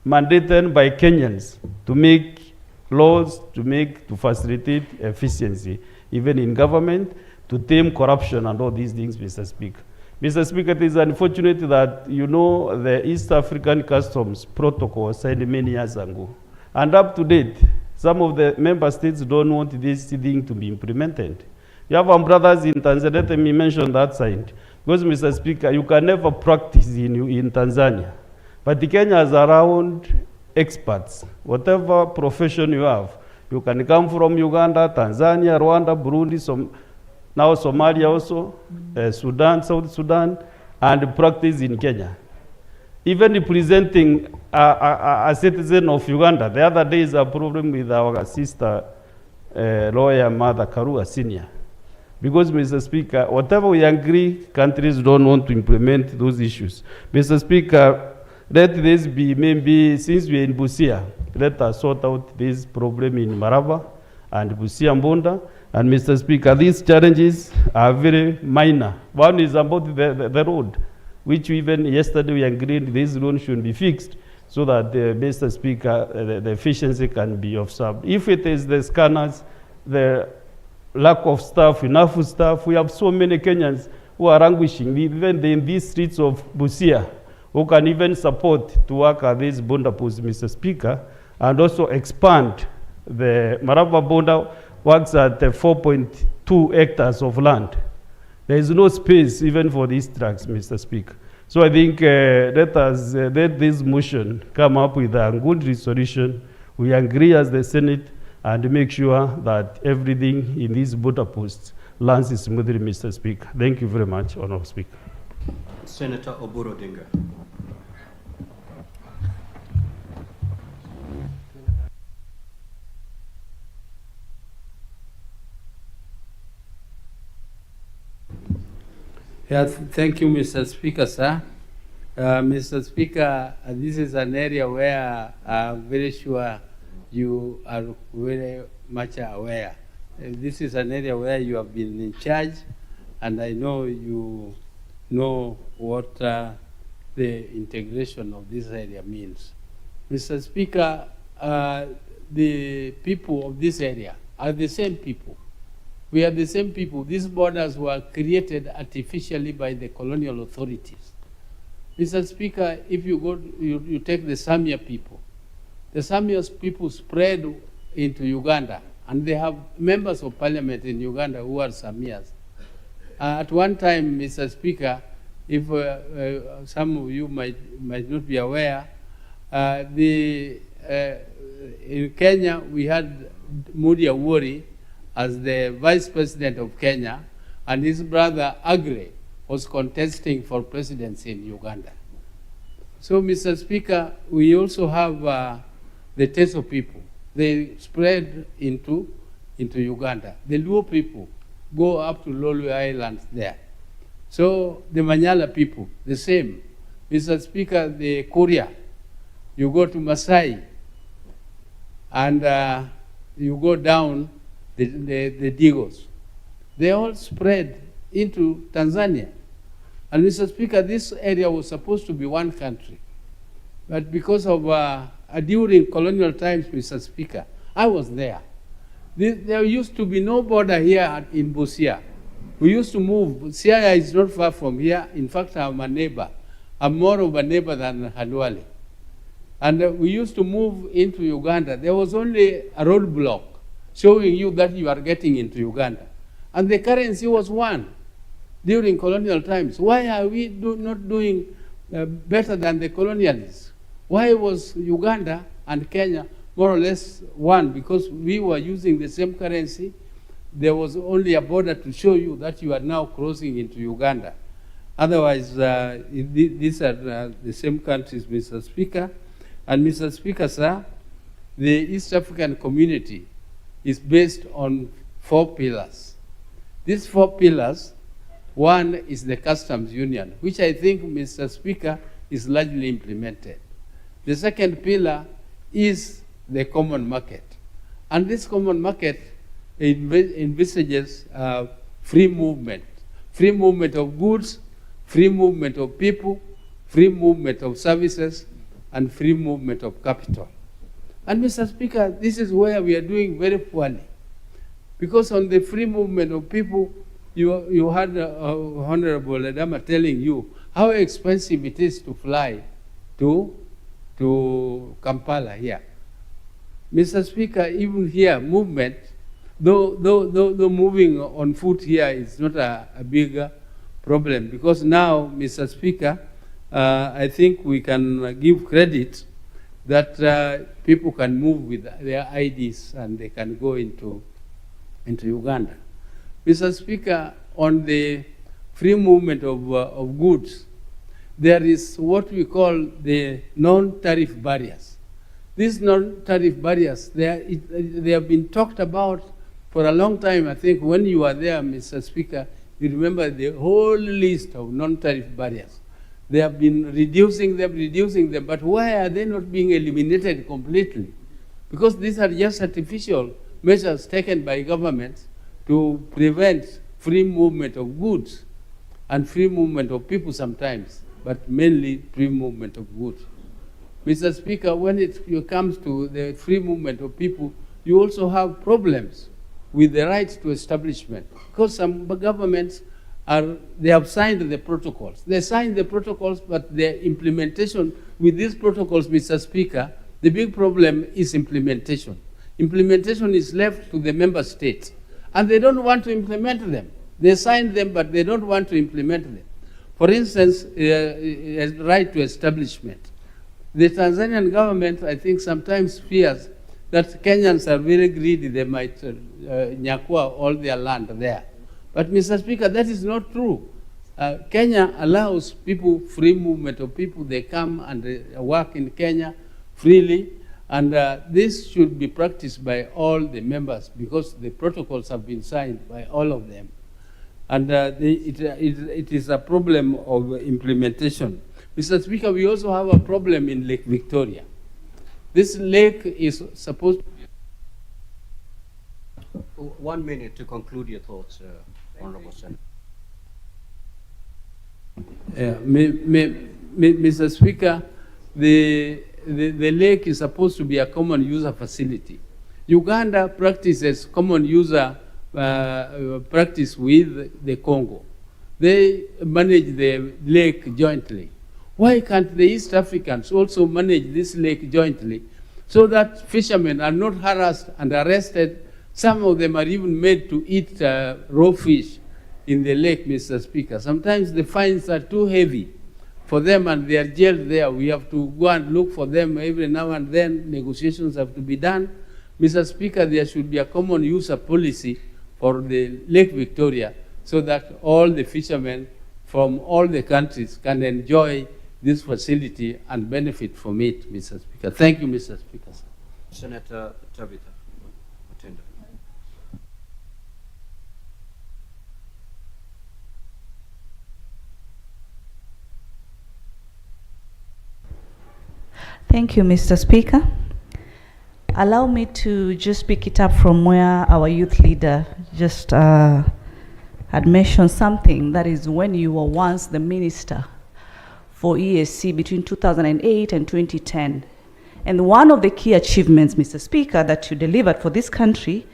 mandated by Kenyans to make laws, to facilitate efficiency, even in government, to tame corruption and all these things, Mr. Speaker. Mr. Speaker, it is unfortunate that, you know, the East African Customs Protocol was signed many years ago. And up to date, some of the member states don't want this thing to be implemented. You have our brothers in Tanzania, let me mention that side. Because, Mr. Speaker, you can never practice in Tanzania. But Kenya is around experts. Whatever profession you have, you can come from Uganda, Tanzania, Rwanda, Burundi, now Somalia also, Sudan, South Sudan, and practice in Kenya. Even representing a citizen of Uganda. The other day is a problem with our sister lawyer, Mother Karua Senior. Because, Mr. Speaker, whatever we agree, countries don't want to implement those issues. Mr. Speaker, let this be maybe, since we're in Busia, let us sort out this problem in Maraba and Busia Mbonda, And Mr. Speaker, these challenges are very minor. One is about the road, which even yesterday we agreed this road should be fixed so that, Mr. Speaker, the efficiency can be observed. If it is the scanners, the lack of staff, enough staff, we have so many Kenyans who are languishing, even in these streets of Busia, who can even support to work at these border posts, Mr. Speaker, and also expand the Maraba border works at 4.2 hectares of land. There is no space even for these trucks, Mr. Speaker. So I think let this motion come up with a good resolution. We agree as the Senate and make sure that everything in these border posts lands smoothly, Mr. Speaker. Thank you very much, Honourable Speaker. Senator Oburu Odinga. Yeah, thank you, Mr. Speaker, sir. Mr. Speaker, this is an area where I'm very sure you are very much aware. This is an area where you have been in charge, and I know you know what the integration of this area means. Mr. Speaker, the people of this area are the same people. We are the same people. These borders were created artificially by the colonial authorities. Mr. Speaker, if you go, you take the Samia people. The Samia people spread into Uganda, and they have members of parliament in Uganda who are Samias. At one time, Mr. Speaker, if some of you might not be aware, in Kenya we had Moody Awori as the Vice President of Kenya, and his brother Agre was contesting for presidency in Uganda. So, Mr. Speaker, we also have the Teso people. They spread into Uganda. The Luo people go up to Lolwe Islands there. So the Manyala people, the same. Mr. Speaker, the Kuria, you go to Masai, and you go down the Digos. They all spread into Tanzania. And Mr. Speaker, this area was supposed to be one country. But because of during colonial times, Mr. Speaker, I was there. There used to be no border here in Busia. We used to move. Busia is not far from here. In fact, I'm a neighbor. I'm more of a neighbor than Halwale. And we used to move into Uganda. There was only a roadblock showing you that you are getting into Uganda. And the currency was one during colonial times. Why are we not doing better than the colonialists? Why was Uganda and Kenya more or less one? Because we were using the same currency. There was only a border to show you that you are now crossing into Uganda. Otherwise, these are the same countries, Mr. Speaker. And Mr. Speaker, sir, the East African community is based on 4 pillars. These 4 pillars, one is the customs union, which I think, Mr. Speaker, is largely implemented. The second pillar is the common market. And this common market envisages free movement of goods, free movement of people, free movement of services, and free movement of capital. And Mr. Speaker, this is where we are doing very poorly. Because on the free movement of people, you had Honorable Adama telling you how expensive it is to fly to Kampala here. Mr. Speaker, even here, movement, though moving on foot here is not a big problem, because now, Mr. Speaker, I think we can give credit that people can move with their IDs and they can go into Uganda. Mr. Speaker, on the free movement of goods, there is what we call the non-tariff barriers. These non-tariff barriers, they have been talked about for a long time. I think when you were there, Mr. Speaker, you remember the whole list of non-tariff barriers. They have been reducing them, but why are they not being eliminated completely? Because these are just artificial measures taken by governments to prevent free movement of goods and free movement of people sometimes, but mainly free movement of goods. Mr. Speaker, when it comes to the free movement of people, you also have problems with the right to establishment, because some governments they have signed the protocols. They signed the protocols, but their implementation with these protocols, Mr. Speaker, the big problem is implementation. Implementation is left to the member states, and they don't want to implement them. They signed them, but they don't want to implement them. For instance, right to establishment. The Tanzanian government, I think, sometimes fears that Kenyans are very greedy. They might nyakua all their land there. But, Mr. Speaker, that is not true. Kenya allows people free movement of people. They come and work in Kenya freely. And this should be practiced by all the members, because the protocols have been signed by all of them. And it is a problem of implementation. Mr. Speaker, we also have a problem in Lake Victoria. This lake is supposed to be... 1 minute to conclude your thoughts, Honorable Senator. Mr. Speaker, the lake is supposed to be a common user facility. Uganda practices common user practice with the Congo. They manage the lake jointly. Why can't the East Africans also manage this lake jointly, so that fishermen are not harassed and arrested? Some of them are even made to eat raw fish in the lake, Mr. Speaker. Sometimes the fines are too heavy for them and they are jailed there. We have to go and look for them every now and then. Negotiations have to be done. Mr. Speaker, there should be a common user policy for the Lake Victoria, so that all the fishermen from all the countries can enjoy this facility and benefit from it, Mr. Speaker. Thank you, Mr. Speaker. Senator Tabitha Matenda. Thank you, Mr. Speaker. Allow me to just pick it up from where our youth leader just had mentioned something. That is, when you were once the minister for ESC between 2008 and 2010. And one of the key achievements, Mr. Speaker, that you delivered for this country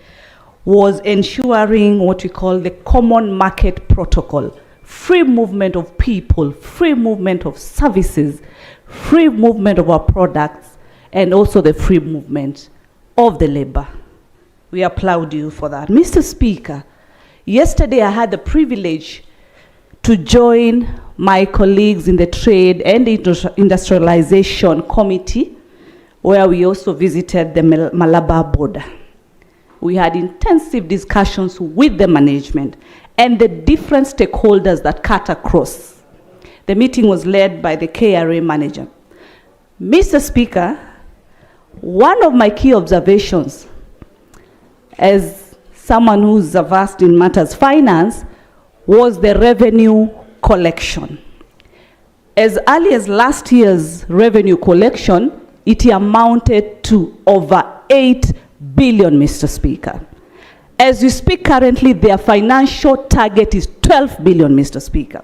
was ensuring what we call the common market protocol. Free movement of people, free movement of services, free movement of our products, and also the free movement of the labor. We applaud you for that. Mr. Speaker, yesterday I had the privilege to join my colleagues in the Trade and Industrialization Committee, where we also visited the Malabar border. We had intensive discussions with the management and the different stakeholders that cut across. The meeting was led by the KRA manager. Mr. Speaker, one of my key observations as someone who's versed in matters finance was the revenue collection. As early as last year's revenue collection, it amounted to over 8 billion, Mr. Speaker. As we speak currently, their financial target is 12 billion, Mr. Speaker.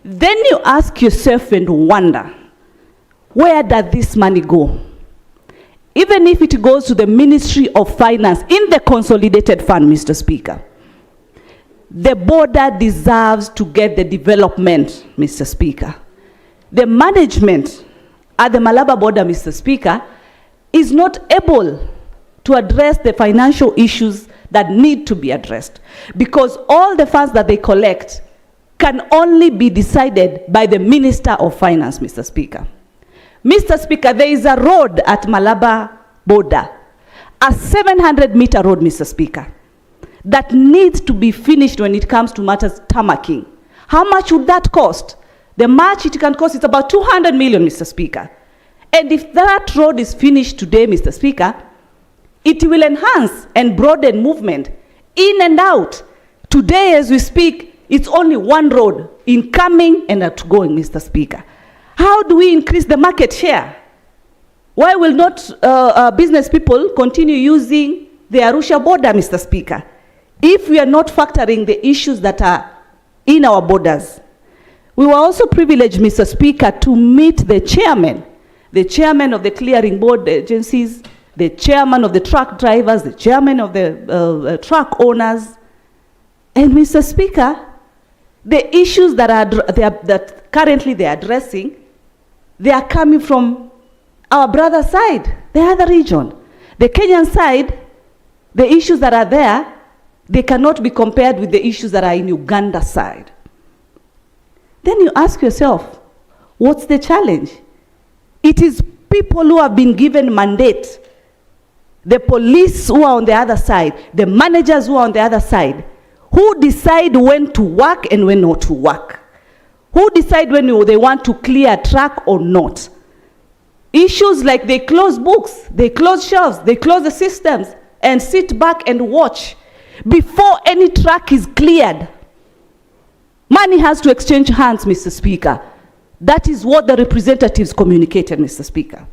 Then you ask yourself and wonder, where does this money go? Even if it goes to the Ministry of Finance in the consolidated fund, Mr. Speaker, the border deserves to get the development, Mr. Speaker. The management at the Malabar border, Mr. Speaker, is not able to address the financial issues that need to be addressed, because all the funds that they collect can only be decided by the Minister of Finance, Mr. Speaker. Mr. Speaker, there is a road at Malabar border, a 700-meter road, Mr. Speaker, that needs to be finished when it comes to matters tarmacking. How much would that cost? The much it can cost is about 200 million, Mr. Speaker. And if that road is finished today, Mr. Speaker, it will enhance and broaden movement in and out. Today, as we speak, it's only one road, incoming and outgoing, Mr. Speaker. How do we increase the market share? Why will not business people continue using the Arusha border, Mr. Speaker? if we are not factoring the issues that are in our borders. We were also privileged, Mr. Speaker, to meet the chairman of the clearing board agencies, the chairman of the truck drivers, the chairman of the truck owners. And Mr. Speaker, the issues that currently they are addressing, they are coming from our brother side, the other region. The Kenyan side, the issues that are there, they cannot be compared with the issues that are in Uganda side. Then you ask yourself, what's the challenge? It is people who have been given mandate, the police who are on the other side, the managers who are on the other side, who decide when to work and when not to work. Who decide when they want to clear a truck or not. Issues like they close books, they close shelves, they close the systems and sit back and watch. Before any truck is cleared, money has to exchange hands, Mr. Speaker. That is what the representatives communicated, Mr. Speaker.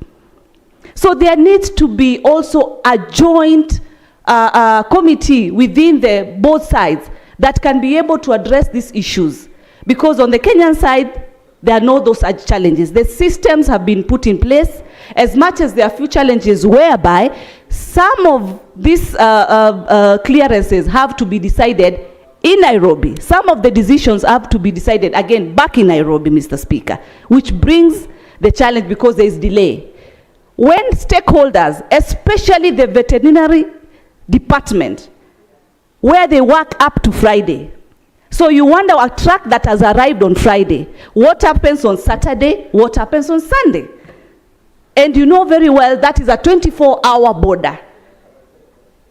So there needs to be also a joint committee within both sides that can be able to address these issues. Because on the Kenyan side, there are no those challenges. The systems have been put in place, as much as there are few challenges whereby some of these clearances have to be decided in Nairobi. Some of the decisions have to be decided again back in Nairobi, Mr. Speaker, which brings the challenge because there is delay. When stakeholders, especially the veterinary department, where they work up to Friday, so you wonder a truck that has arrived on Friday, what happens on Saturday, what happens on Sunday? And you know very well that is a 24-hour border.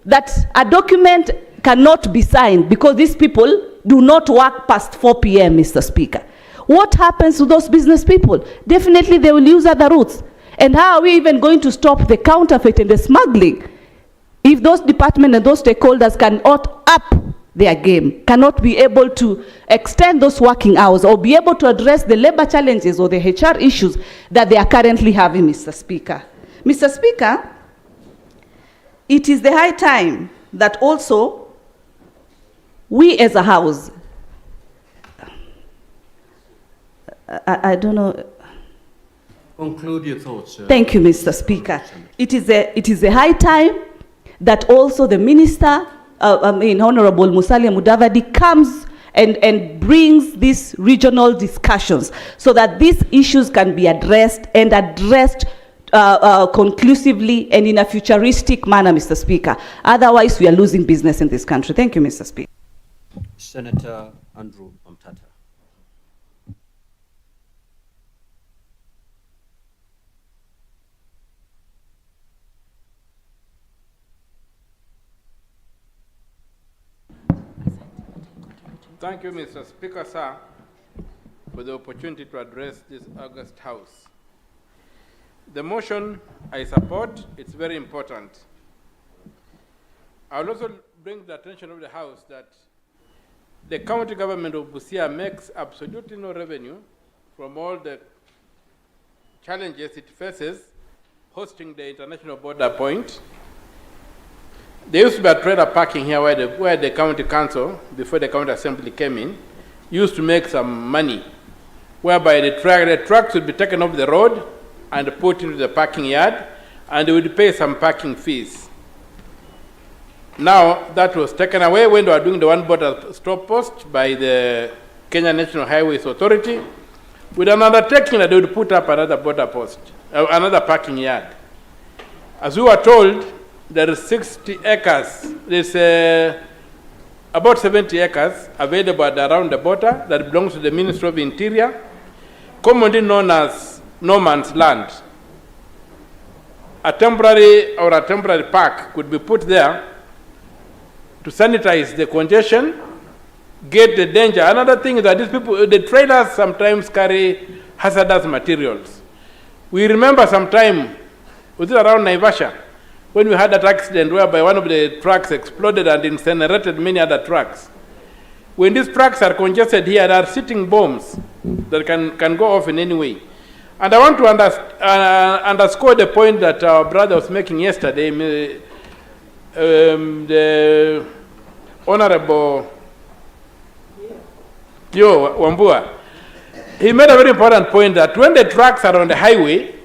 That a document cannot be signed because these people do not work past 4 p.m., Mr. Speaker. What happens to those business people? Definitely they will use other routes. And how are we even going to stop the counterfeit and the smuggling if those departments and those stakeholders cannot up their game, cannot be able to extend those working hours or be able to address the labor challenges or the HR issues that they are currently having, Mr. Speaker. Mr. Speaker, it is the high time that also we as a house, I don't know. Conclude your thoughts. Thank you, Mr. Speaker. It is a high time that also the minister, Honorable Musalia Mudavadi, comes and brings these regional discussions so that these issues can be addressed and addressed conclusively and in a futuristic manner, Mr. Speaker. Otherwise, we are losing business in this country. Thank you, Mr. Speaker. Senator Andrew Omtata. Thank you, Mr. Speaker, sir, for the opportunity to address this august House. The motion I support, it's very important. I will also bring the attention of the House that the county government of Busia makes absolutely no revenue from all the challenges it faces hosting the international border point. There used to be a trailer parking here where the county council, before the county assembly came in, used to make some money, whereby the trucks would be taken off the road and put into the parking yard, and they would pay some parking fees. Now, that was taken away when they were doing the one border stop post by the Kenya National Highways Authority, with an undertaking that they would put up another border post, another parking yard. As we were told, there is 60 acres. There's about 70 acres available around the border that belongs to the Ministry of Interior, commonly known as no man's land. A temporary park could be put there to sanitize the congestion, get the danger. Another thing is that these people, the trailers sometimes carry hazardous materials. We remember sometime, was it around Naivasha, when we had that accident whereby one of the trucks exploded and incinerated many other trucks. When these trucks are congested here, there are sitting bombs that can go off in any way. And I want to underscore the point that our brother was making yesterday, the Honorable Wambua, he made a very important point that when the trucks are on the highway,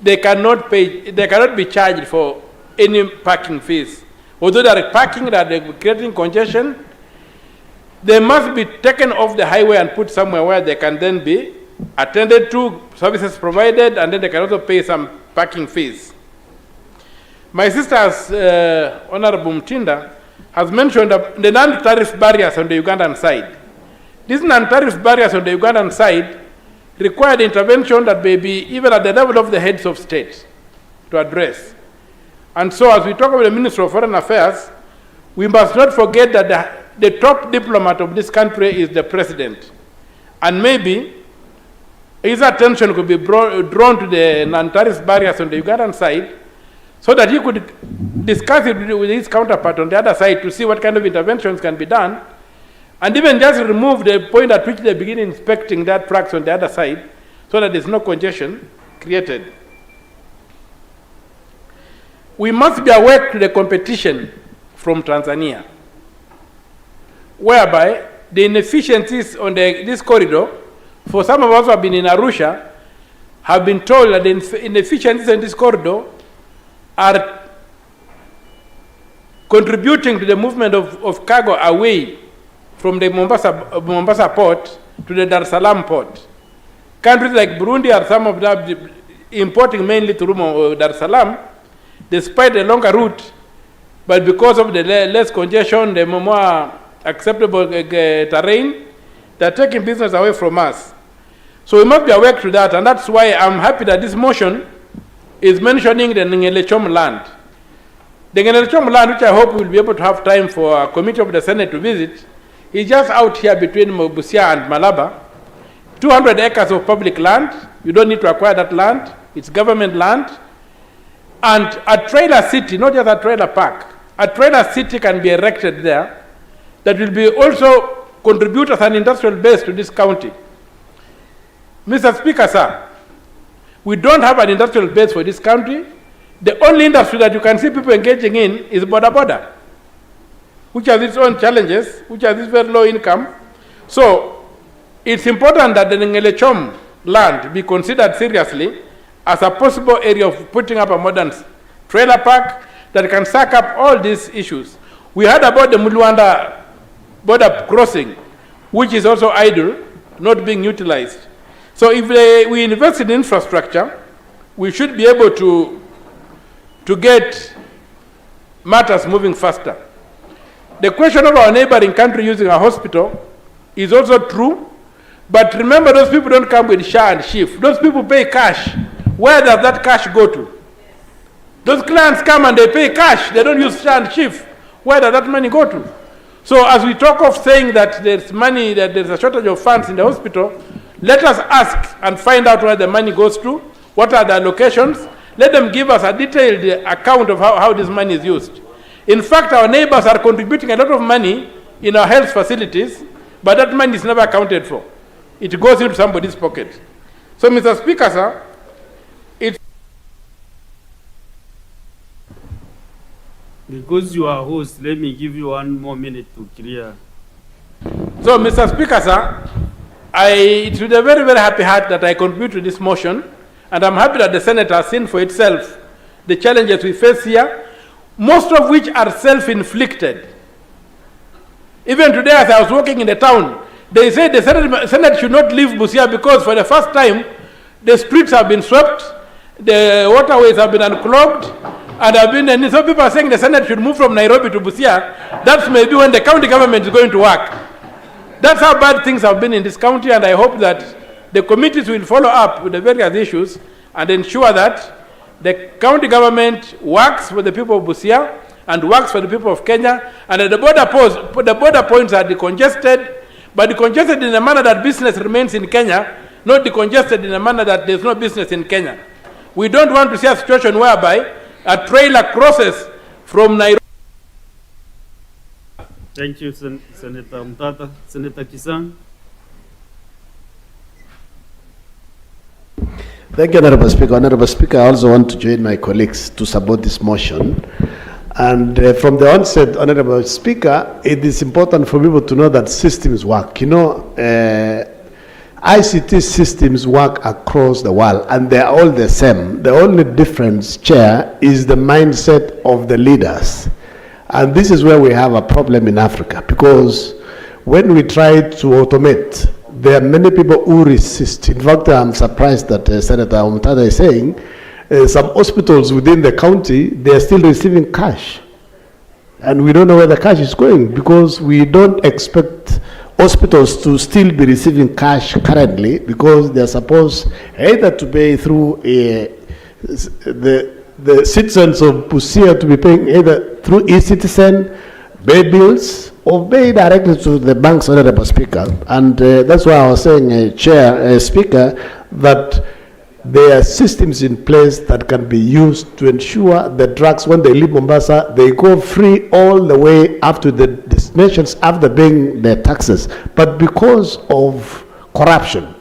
they cannot be charged for any parking fees. Although they are parking, that they're creating congestion, they must be taken off the highway and put somewhere where they can then be attended to, services provided, and then they can also pay some parking fees. My sister's Honorable Mtinda has mentioned the non-tariff barriers on the Ugandan side. These non-tariff barriers on the Ugandan side required intervention that may be even at the level of the heads of state to address. And so as we talk about the Minister of Foreign Affairs, we must not forget that the top diplomat of this country is the president. And maybe his attention could be drawn to the non-tariff barriers on the Ugandan side so that he could discuss it with his counterpart on the other side to see what kind of interventions can be done, and even just remove the point at which they begin inspecting that trucks on the other side so that there's no congestion created. We must be aware to the competition from Tanzania, whereby the inefficiencies on this corridor, for some of us who have been in Arusha, have been told that the inefficiencies in this corridor are contributing to the movement of cargo away from the Mombasa port to the Dar es Salaam port. Countries like Burundi are some of them importing mainly through Dar es Salaam, despite the longer route, but because of the less congestion, the more acceptable terrain, they're taking business away from us. So we must be aware to that, and that's why I'm happy that this motion is mentioning the Ngelechom land. The Ngelechom land, which I hope we'll be able to have time for a committee of the Senate to visit, is just out here between Busia and Malaba. 200 acres of public land. You don't need to acquire that land. It's government land. And a trailer city, not just a trailer park, a trailer city can be erected there that will be also contribute as an industrial base to this county. Mr. Speaker, sir, we don't have an industrial base for this country. The only industry that you can see people engaging in is border, which has its own challenges, which has its very low income. So it's important that the Ngelechom land be considered seriously as a possible area of putting up a modern trailer park that can suck up all these issues. We heard about the Muluanda border crossing, which is also idle, not being utilized. So if we invest in infrastructure, we should be able to get matters moving faster. The question of our neighboring country using a hospital is also true, but remember, those people don't come with SHA and SHIF. Those people pay cash. Where does that cash go to? Those clients come and they pay cash. They don't use SHA and SHIF. Where does that money go to? So as we talk of saying that there's money, that there's a shortage of funds in the hospital, let us ask and find out where the money goes to, what are the allocations. Let them give us a detailed account of how this money is used. In fact, our neighbors are contributing a lot of money in our health facilities, but that money is never accounted for. It goes into somebody's pocket. So, Mr. Speaker, sir, Because you are host, let me give you 1 more minute to clear. So, Mr. Speaker, sir, it's with a very, very happy heart that I contribute to this motion, and I'm happy that the Senate has seen for itself the challenges we face here, most of which are self-inflicted. Even today, as I was walking in the town, they said the Senate should not leave Busia because for the first time, the streets have been swept, the waterways have been unclogged, and some people are saying the Senate should move from Nairobi to Busia. That's maybe when the county government is going to work. That's how bad things have been in this county, and I hope that the committees will follow up with the various issues and ensure that the county government works for the people of Busia and works for the people of Kenya, and that the border points are decongested, but decongested in a manner that business remains in Kenya, not decongested in a manner that there's no business in Kenya. We don't want to see a situation whereby a trailer crosses from Nairobi. Thank you, Senator Mtata. Senator Kisang. Thank you, Honorable Speaker. Honorable Speaker, I also want to join my colleagues to support this motion. And from the onset, Honorable Speaker, it is important for people to know that systems work. You know, ICT systems work across the world, and they're all the same. The only difference, Chair, is the mindset of the leaders. And this is where we have a problem in Africa, because when we try to automate, there are many people who resist. In fact, I'm surprised that Senator Umtada is saying some hospitals within the county, they are still receiving cash. And we don't know where the cash is going, because we don't expect hospitals to still be receiving cash currently, because they're supposed either to pay through the citizens of Busia to be paying either through e-citizen, Paybills, or pay directly to the banks, Honorable Speaker. And that's why I was saying, Speaker, that there are systems in place that can be used to ensure the drugs, when they leave Mombasa, they go free all the way up to the destinations after paying their taxes. But because of corruption,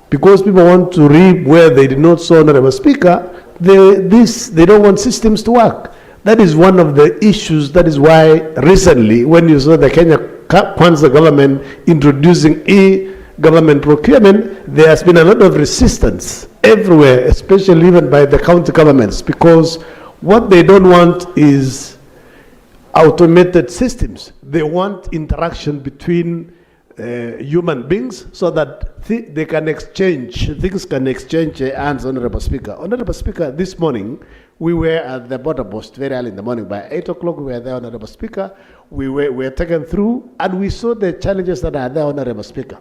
because people want to reap where they did not sow, Honorable Speaker, they don't want systems to work. That is one of the issues. That is why recently, when you saw the Kenya Kwanza government introducing government procurement, there has been a lot of resistance everywhere, especially even by the county governments, because what they don't want is automated systems. They want interaction between human beings, so that they can exchange, things can exchange hands, Honorable Speaker. Honorable Speaker, this morning, we were at the border post very early in the morning. By 8 o'clock, we were there, Honorable Speaker. We were taken through, and we saw the challenges that are there, Honorable Speaker.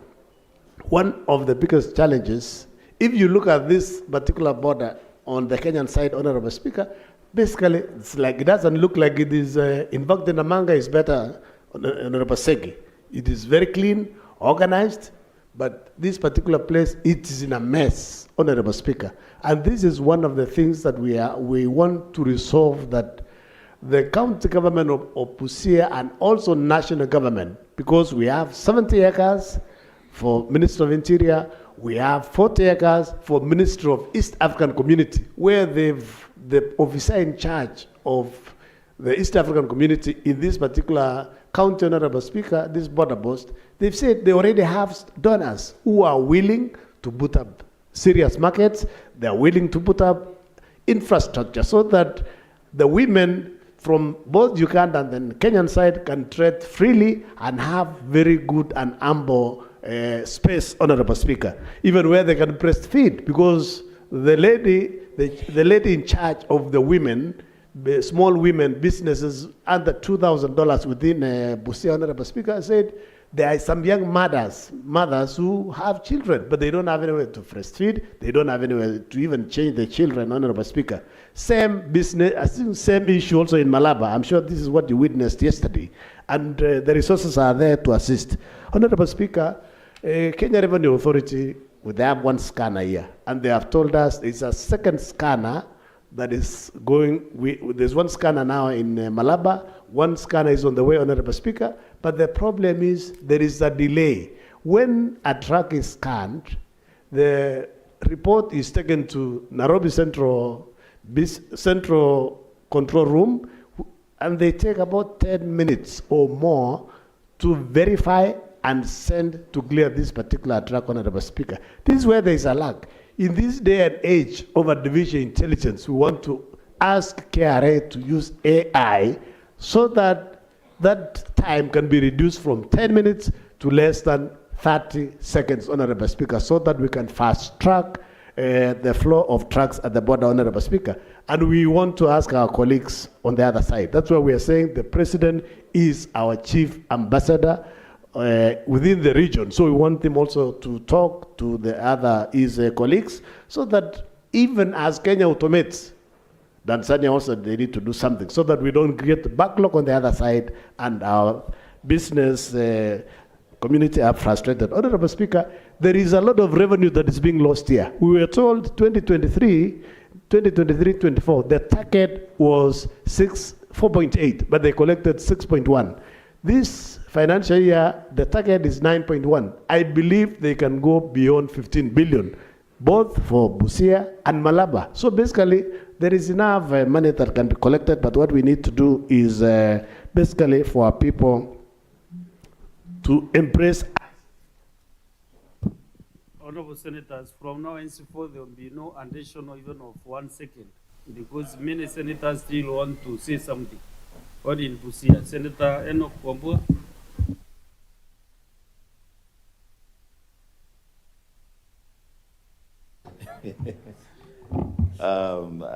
One of the biggest challenges, if you look at this particular border on the Kenyan side, Honorable Speaker, basically it's like, it doesn't look like it is, in fact, the Namanga is better, Honorable Segi. It is very clean, organized, but this particular place, it is in a mess, Honorable Speaker. And this is one of the things that we want to resolve, that the county government of Busia and also national government, because we have 70 acres for Minister of Interior, we have 40 acres for Minister of East African Community, where the officer in charge of the East African community in this particular county, Honorable Speaker, this border post, they've said they already have donors who are willing to put up serious markets, they're willing to put up infrastructure, so that the women from both Uganda and the Kenyan side can trade freely and have very good and ample space, Honorable Speaker, even where they can breastfeed, because the lady in charge of the women, the small women businesses under $2,000 within Busia, Honorable Speaker, said there are some young mothers who have children, but they don't have anywhere to breastfeed, they don't have anywhere to even change the children, Honorable Speaker. Same business, I think same issue also in Malaba. I'm sure this is what you witnessed yesterday. And the resources are there to assist. Honorable Speaker, Kenya Revenue Authority, they have one scanner here, and they have told us it's a second scanner that is going. There's one scanner now in Malaba, one scanner is on the way, Honorable Speaker, but the problem is there is a delay. When a truck is scanned, the report is taken to Nairobi Central Control Room, and they take about 10 minutes or more to verify and send to clear this particular truck, Honorable Speaker. This is where there is a lag. In this day and age of artificial intelligence, we want to ask KRA to use AI so that that time can be reduced from 10 minutes to less than 30 seconds, Honorable Speaker, so that we can fast track the flow of trucks at the border, Honorable Speaker. And we want to ask our colleagues on the other side. That's why we are saying the President is our chief ambassador within the region. So we want him also to talk to the other colleagues, so that even as Kenya automates, Tanzania also, they need to do something, so that we don't get backlog on the other side and our business community are frustrated. Honorable Speaker, there is a lot of revenue that is being lost here. We were told 2023-24, the target was 4.8, but they collected 6.1. This financial year, the target is 9.1. I believe they can go beyond 15 billion, both for Busia and Malaba. So basically, there is enough money that can be collected, but what we need to do is basically for our people to embrace. Honorable Senators, from now henceforth, there will be no additional even of 1 second, because many senators still want to say something. What in Busia? Senator Enoch Wambua.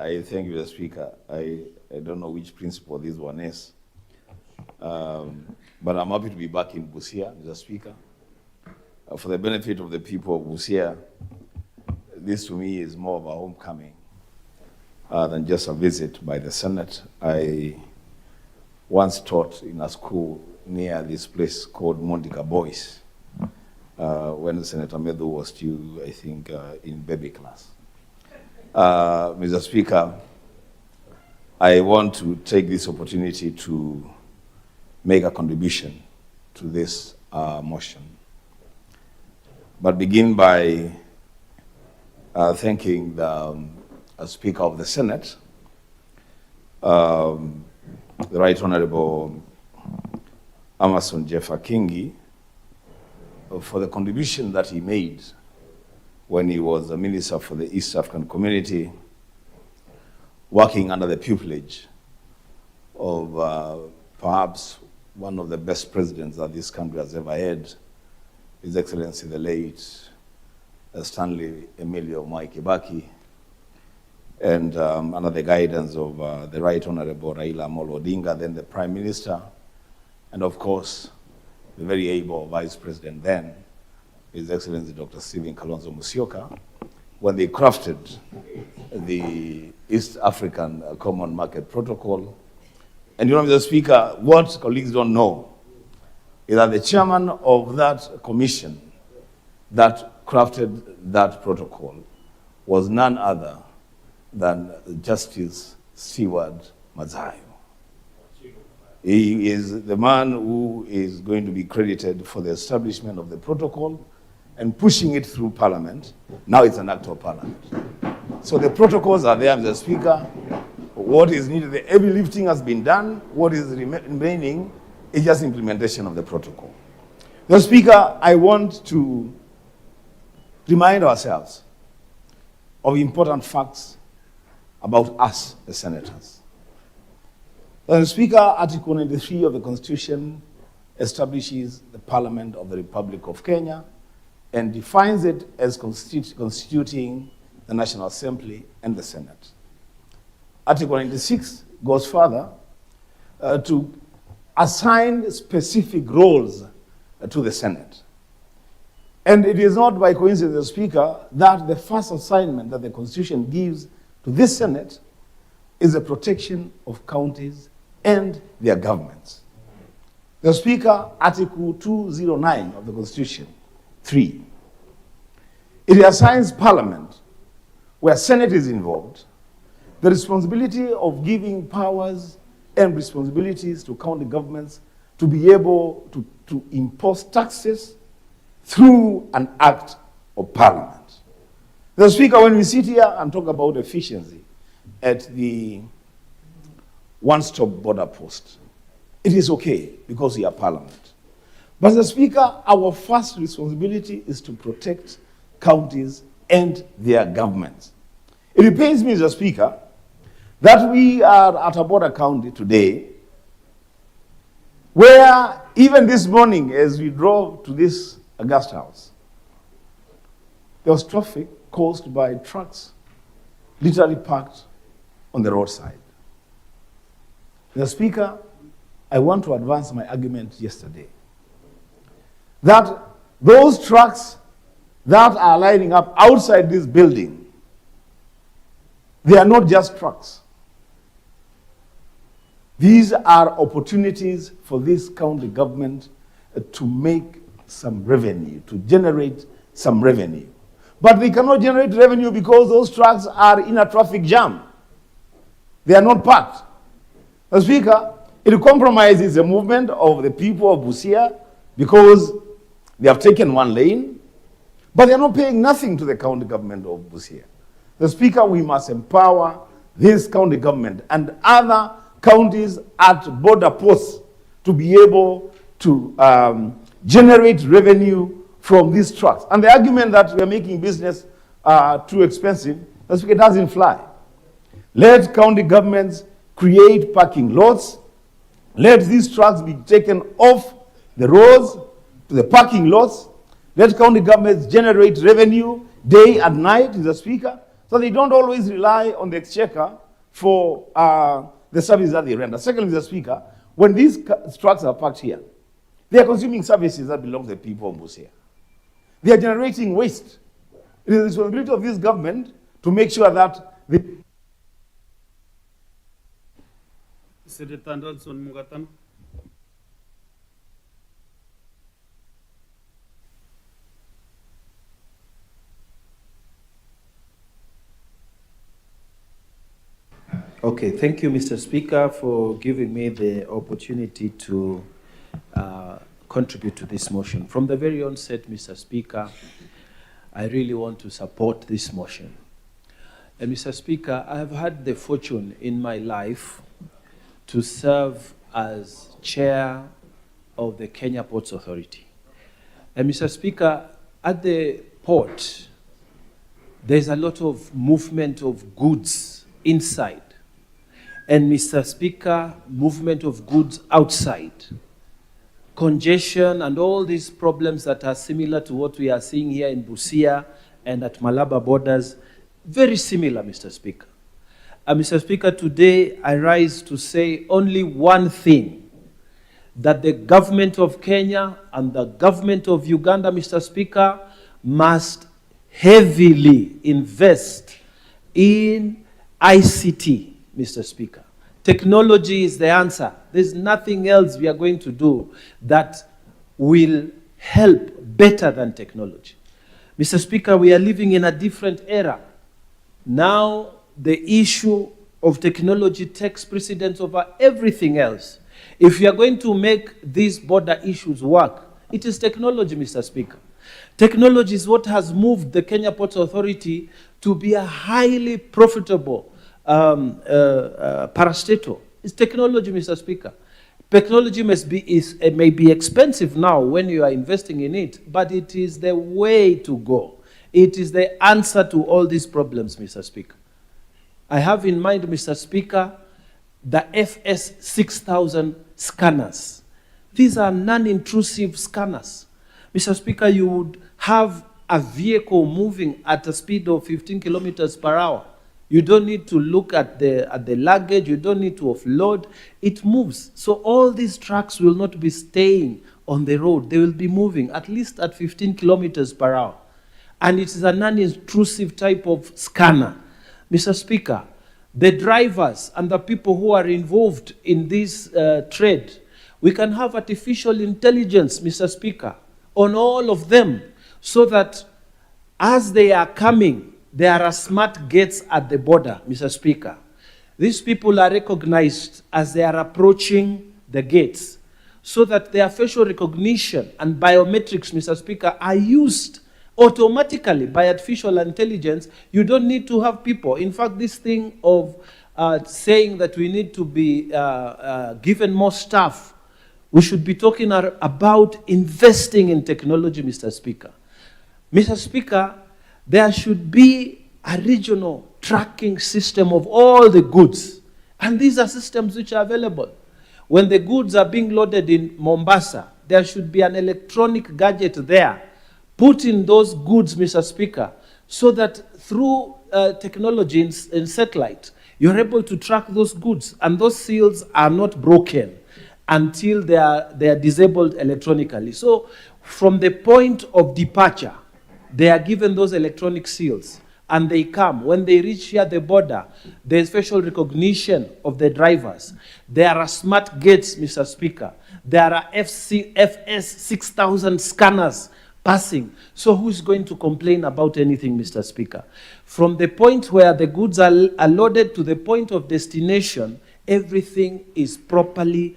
I thank you, Mr. Speaker. I don't know which principle this one is, but I'm happy to be back in Busia, Mr. Speaker. For the benefit of the people of Busia, this to me is more of a homecoming than just a visit by the Senate. I once taught in a school near this place called Mondika Boys when Senator Medu was still, I think, in baby class. Mr. Speaker, I want to take this opportunity to make a contribution to this motion, but begin by thanking the Speaker of the Senate, the Right Honorable Amason Jeffa Kingi, for the contribution that he made when he was a minister for the East African Community, working under the pupillage of perhaps one of the best presidents that this country has ever had, His Excellency the late Stanley Emilio Mwai Kibaki, and under the guidance of the Right Honorable Raila Amolo Odinga, then the Prime Minister, and of course, the very able Vice President then, His Excellency Dr. Stephen Kalonzo Musyoka, when they crafted the East African Common Market Protocol. And you know, Mr. Speaker, what colleagues don't know is that the chairman of that commission that crafted that protocol was none other than Justice Stewart Mazayo. He is the man who is going to be credited for the establishment of the protocol and pushing it through Parliament. Now it's an act of Parliament. So the protocols are there, Mr. Speaker. What is needed, the heavy lifting has been done. What is remaining is just implementation of the protocol. Mr. Speaker, I want to remind ourselves of important facts about us, the senators. Mr. Speaker, Article 93 of the Constitution establishes the Parliament of the Republic of Kenya and defines it as constituting the National Assembly and the Senate. Article 96 goes further to assign specific roles to the Senate. And it is not by coincidence, Speaker, that the first assignment that the Constitution gives to this Senate is the protection of counties and their governments. The Speaker, Article 209 of the Constitution, 3. It assigns Parliament, where Senate is involved, the responsibility of giving powers and responsibilities to county governments to be able to impose taxes through an act of Parliament. The Speaker, when we sit here and talk about efficiency at the one-stop border post, it is okay because we are Parliament. But the Speaker, our first responsibility is to protect counties and their governments. It pains me, Mr. Speaker, that we are at a border county today where even this morning as we drove to this August House, there was traffic caused by trucks literally parked on the roadside. Mr. Speaker, I want to advance my argument yesterday that those trucks that are lining up outside this building, they are not just trucks. These are opportunities for this county government to make some revenue, to generate some revenue. But they cannot generate revenue because those trucks are in a traffic jam. They are not parked. Mr. Speaker, it compromises the movement of the people of Busia because they have taken one lane, but they are not paying nothing to the county government of Busia. The Speaker, we must empower this county government and other counties at border posts to be able to generate revenue from these trucks. And the argument that we are making business too expensive, it doesn't fly. Let county governments create parking lots. Let these trucks be taken off the roads to the parking lots. Let county governments generate revenue day and night, Mr. Speaker, so they don't always rely on the exchequer for the services that they render. Secondly, Mr. Speaker, when these trucks are parked here, they are consuming services that belong to the people of Busia. They are generating waste. It is the responsibility of this government to make sure that the Senator Anderson Mugatano. Okay, thank you, Mr. Speaker, for giving me the opportunity to contribute to this motion. From the very onset, Mr. Speaker, I really want to support this motion. And Mr. Speaker, I have had the fortune in my life to serve as chair of the Kenya Ports Authority. And Mr. Speaker, at the port, there's a lot of movement of goods inside. And Mr. Speaker, movement of goods outside. Congestion and all these problems that are similar to what we are seeing here in Busia and at Malaba borders, very similar, Mr. Speaker. Mr. Speaker, today I rise to say only one thing, that the government of Kenya and the government of Uganda, Mr. Speaker, must heavily invest in ICT, Mr. Speaker. Technology is the answer. There's nothing else we are going to do that will help better than technology. Mr. Speaker, we are living in a different era. Now, the issue of technology takes precedence over everything else. If we are going to make these border issues work, it is technology, Mr. Speaker. Technology is what has moved the Kenya Ports Authority to be a highly profitable parastatal. It's technology, Mr. Speaker. Technology may be expensive now when you are investing in it, but it is the way to go. It is the answer to all these problems, Mr. Speaker. I have in mind, Mr. Speaker, the FS 6000 scanners. These are non-intrusive scanners. Mr. Speaker, you would have a vehicle moving at a speed of 15 kilometers per hour. You don't need to look at the luggage. You don't need to offload. It moves. So all these trucks will not be staying on the road. They will be moving at least at 15 kilometers per hour. And it is a non-intrusive type of scanner. Mr. Speaker, the drivers and the people who are involved in this trade, we can have artificial intelligence, Mr. Speaker, on all of them, so that as they are coming, there are smart gates at the border, Mr. Speaker. These people are recognized as they are approaching the gates, so that their facial recognition and biometrics, Mr. Speaker, are used automatically by artificial intelligence. You don't need to have people. In fact, this thing of saying that we need to be given more staff, we should be talking about investing in technology, Mr. Speaker. Mr. Speaker, there should be a regional tracking system of all the goods. And these are systems which are available. When the goods are being loaded in Mombasa, there should be an electronic gadget there. Put in those goods, Mr. Speaker, so that through technology in satellite, you're able to track those goods, and those seals are not broken until they are disabled electronically. So from the point of departure, they are given those electronic seals, and they come. When they reach here at the border, there's facial recognition of the drivers. There are smart gates, Mr. Speaker. There are FS 6000 scanners passing. So who's going to complain about anything, Mr. Speaker? From the point where the goods are loaded to the point of destination, everything is properly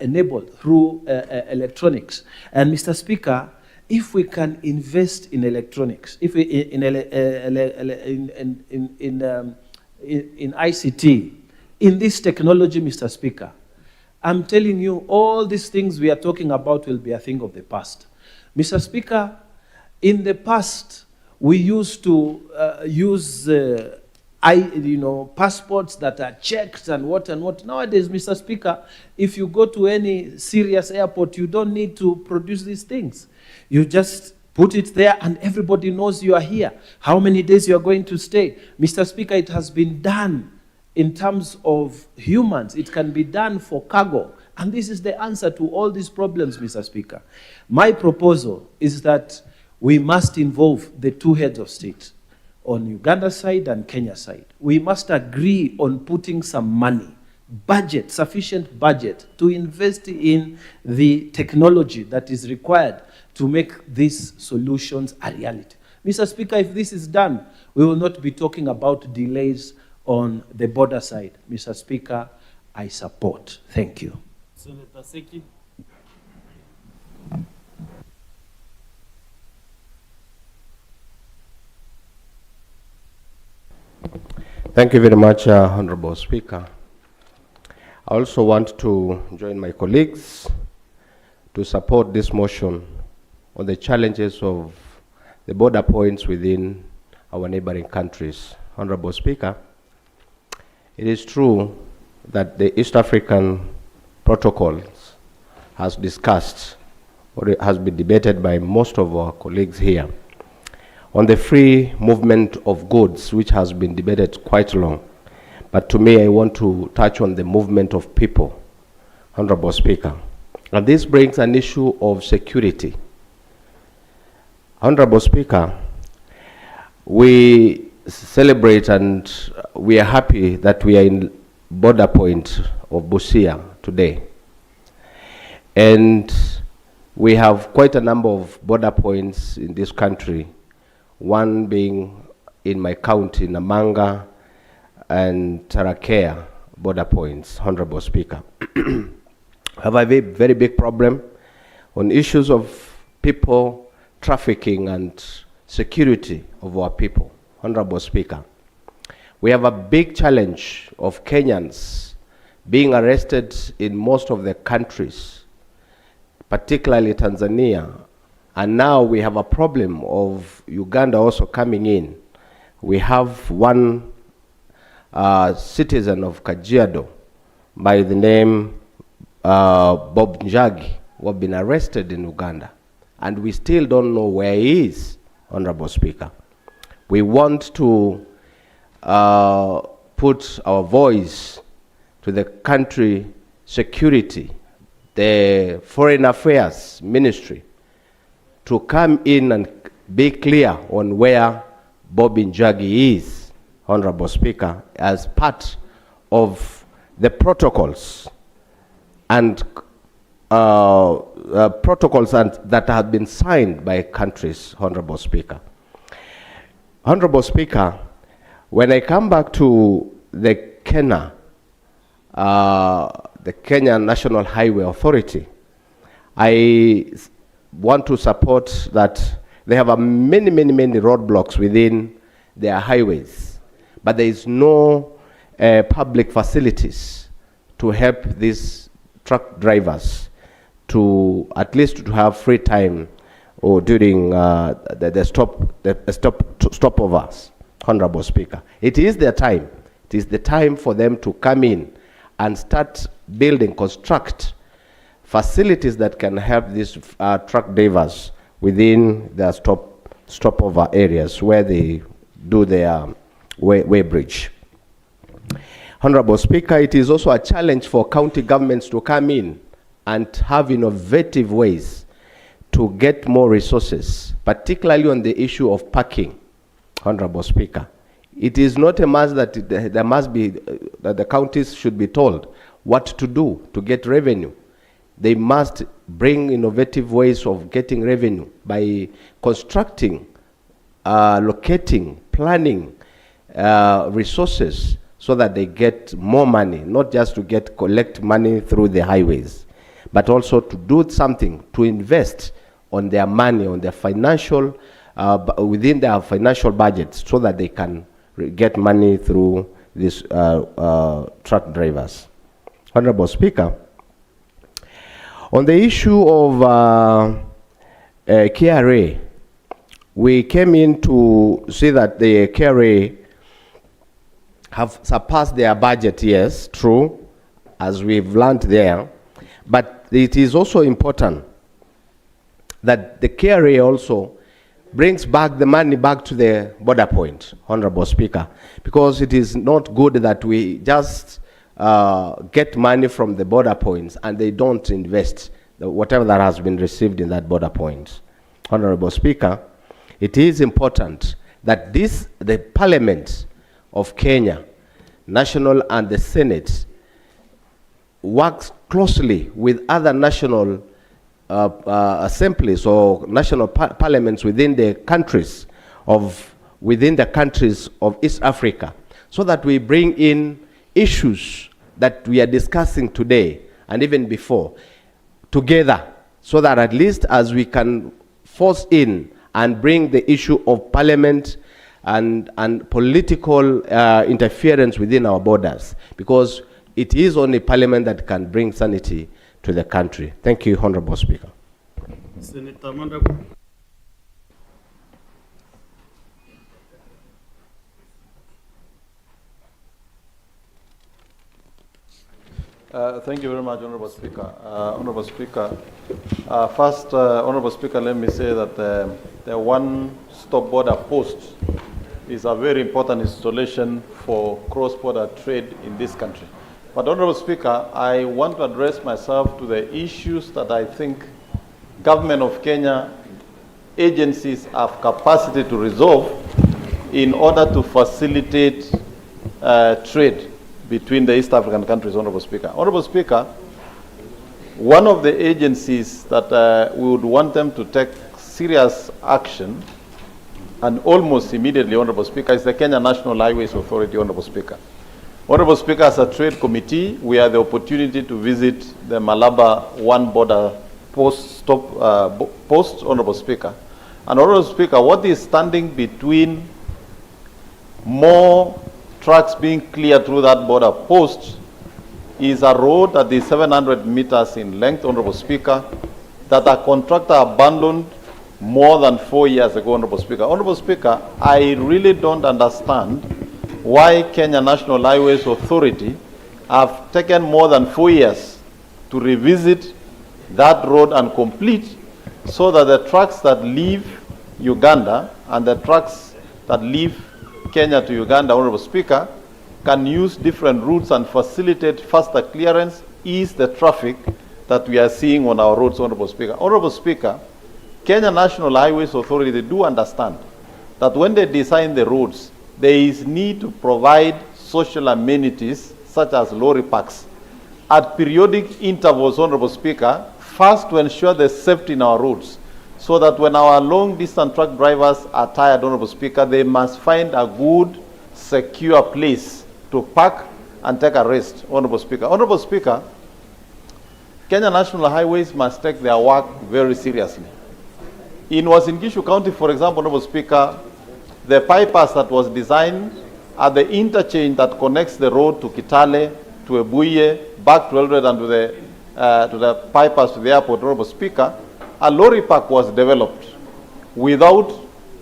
enabled through electronics. And Mr. Speaker, if we can invest in electronics, if we in ICT, in this technology, Mr. Speaker, I'm telling you, all these things we are talking about will be a thing of the past. Mr. Speaker, in the past, we used to use passports that are checked and what and what. Nowadays, Mr. Speaker, if you go to any serious airport, you don't need to produce these things. You just put it there and everybody knows you are here, how many days you are going to stay. Mr. Speaker, it has been done in terms of humans. It can be done for cargo. And this is the answer to all these problems, Mr. Speaker. My proposal is that we must involve the two heads of state on Uganda side and Kenya side. We must agree on putting some money, budget, sufficient budget, to invest in the technology that is required to make these solutions a reality. Mr. Speaker, if this is done, we will not be talking about delays on the border side. Mr. Speaker, I support. Thank you. Senator Seki. Thank you very much, Honorable Speaker. I also want to join my colleagues to support this motion on the challenges of the border points within our neighboring countries. Honorable Speaker, it is true that the East African protocols has discussed or it has been debated by most of our colleagues here on the free movement of goods, which has been debated quite long. But to me, I want to touch on the movement of people, Honorable Speaker. And this brings an issue of security. Honorable Speaker, we celebrate and we are happy that we are in border point of Busia today. And we have quite a number of border points in this country, one being in my county, Namanga and Tarakea border points, Honorable Speaker. Have a very big problem on issues of people trafficking and security of our people, Honorable Speaker. We have a big challenge of Kenyans being arrested in most of the countries, particularly Tanzania. And now we have a problem of Uganda also coming in. We have one citizen of Kajiado by the name Bob Njagi, who have been arrested in Uganda. And we still don't know where he is, Honorable Speaker. We want to put our voice to the country security, the Foreign Affairs Ministry, to come in and be clear on where Bobby Njagi is, Honorable Speaker, as part of the protocols and that have been signed by countries, Honorable Speaker. Honorable Speaker, when I come back to the Kenya National Highway Authority, I want to support that they have many roadblocks within their highways, but there is no public facilities to help these truck drivers to at least to have free time or during the stopovers, Honorable Speaker. It is their time. It is the time for them to come in and start building, construct facilities that can help these truck drivers within their stopover areas where they do their weighbridge. Honorable Speaker, it is also a challenge for county governments to come in and have innovative ways to get more resources, particularly on the issue of parking, Honorable Speaker. It is not a must that there must be, that the counties should be told what to do to get revenue. They must bring innovative ways of getting revenue by constructing, locating, planning resources so that they get more money, not just to collect money through the highways, but also to do something to invest on their money, on their financial, within their financial budgets, so that they can get money through these truck drivers. Honorable Speaker, on the issue of KRA, we came in to see that the KRA have surpassed their budget, yes, true, as we've learned there, but it is also important that the KRA also brings back the money back to the border point, Honorable Speaker, because it is not good that we just get money from the border points and they don't invest whatever that has been received in that border point. Honorable Speaker, it is important that the Parliament of Kenya, National and the Senate, works closely with other national assemblies or national parliaments within the countries of East Africa, so that we bring in issues that we are discussing today and even before together, so that at least as we can force in and bring the issue of parliament and political interference within our borders, because it is only parliament that can bring sanity to the country. Thank you, Honorable Speaker. Senator Mandago. Thank you very much, Honorable Speaker. Honorable Speaker, first, Honorable Speaker, let me say that the one-stop border post is a very important installation for cross-border trade in this country. But, Honorable Speaker, I want to address myself to the issues that I think Government of Kenya agencies have capacity to resolve in order to facilitate trade between the East African countries, Honorable Speaker. Honorable Speaker, one of the agencies that we would want them to take serious action, and almost immediately, Honorable Speaker, is the Kenya National Highways Authority, Honorable Speaker. Honorable Speaker, as a trade committee, we had the opportunity to visit the Malaba one border post, Honorable Speaker. And Honorable Speaker, what is standing between more trucks being cleared through that border post is a road that is 700 meters in length, Honorable Speaker, that a contractor abandoned more than 4 years ago, Honorable Speaker. Honorable Speaker, I really don't understand why Kenya National Highways Authority have taken more than 4 years to revisit that road and complete, so that the trucks that leave Uganda and the trucks that leave Kenya to Uganda, Honorable Speaker, can use different routes and facilitate faster clearance, ease the traffic that we are seeing on our roads, Honorable Speaker. Honorable Speaker, Kenya National Highways Authority, they do understand that when they design the roads, there is need to provide social amenities such as lorry parks at periodic intervals, Honorable Speaker, first to ensure the safety in our roads, so that when our long-distance truck drivers are tired, Honorable Speaker, they must find a good, secure place to park and take a rest, Honorable Speaker. Honorable Speaker, Kenya National Highways must take their work very seriously. In Uasin Gishu County, for example, Honorable Speaker, the bypass that was designed at the interchange that connects the road to Kitale, to Ebuye, back to Eldoret and to the bypass to the airport, Honorable Speaker, a lorry park was developed without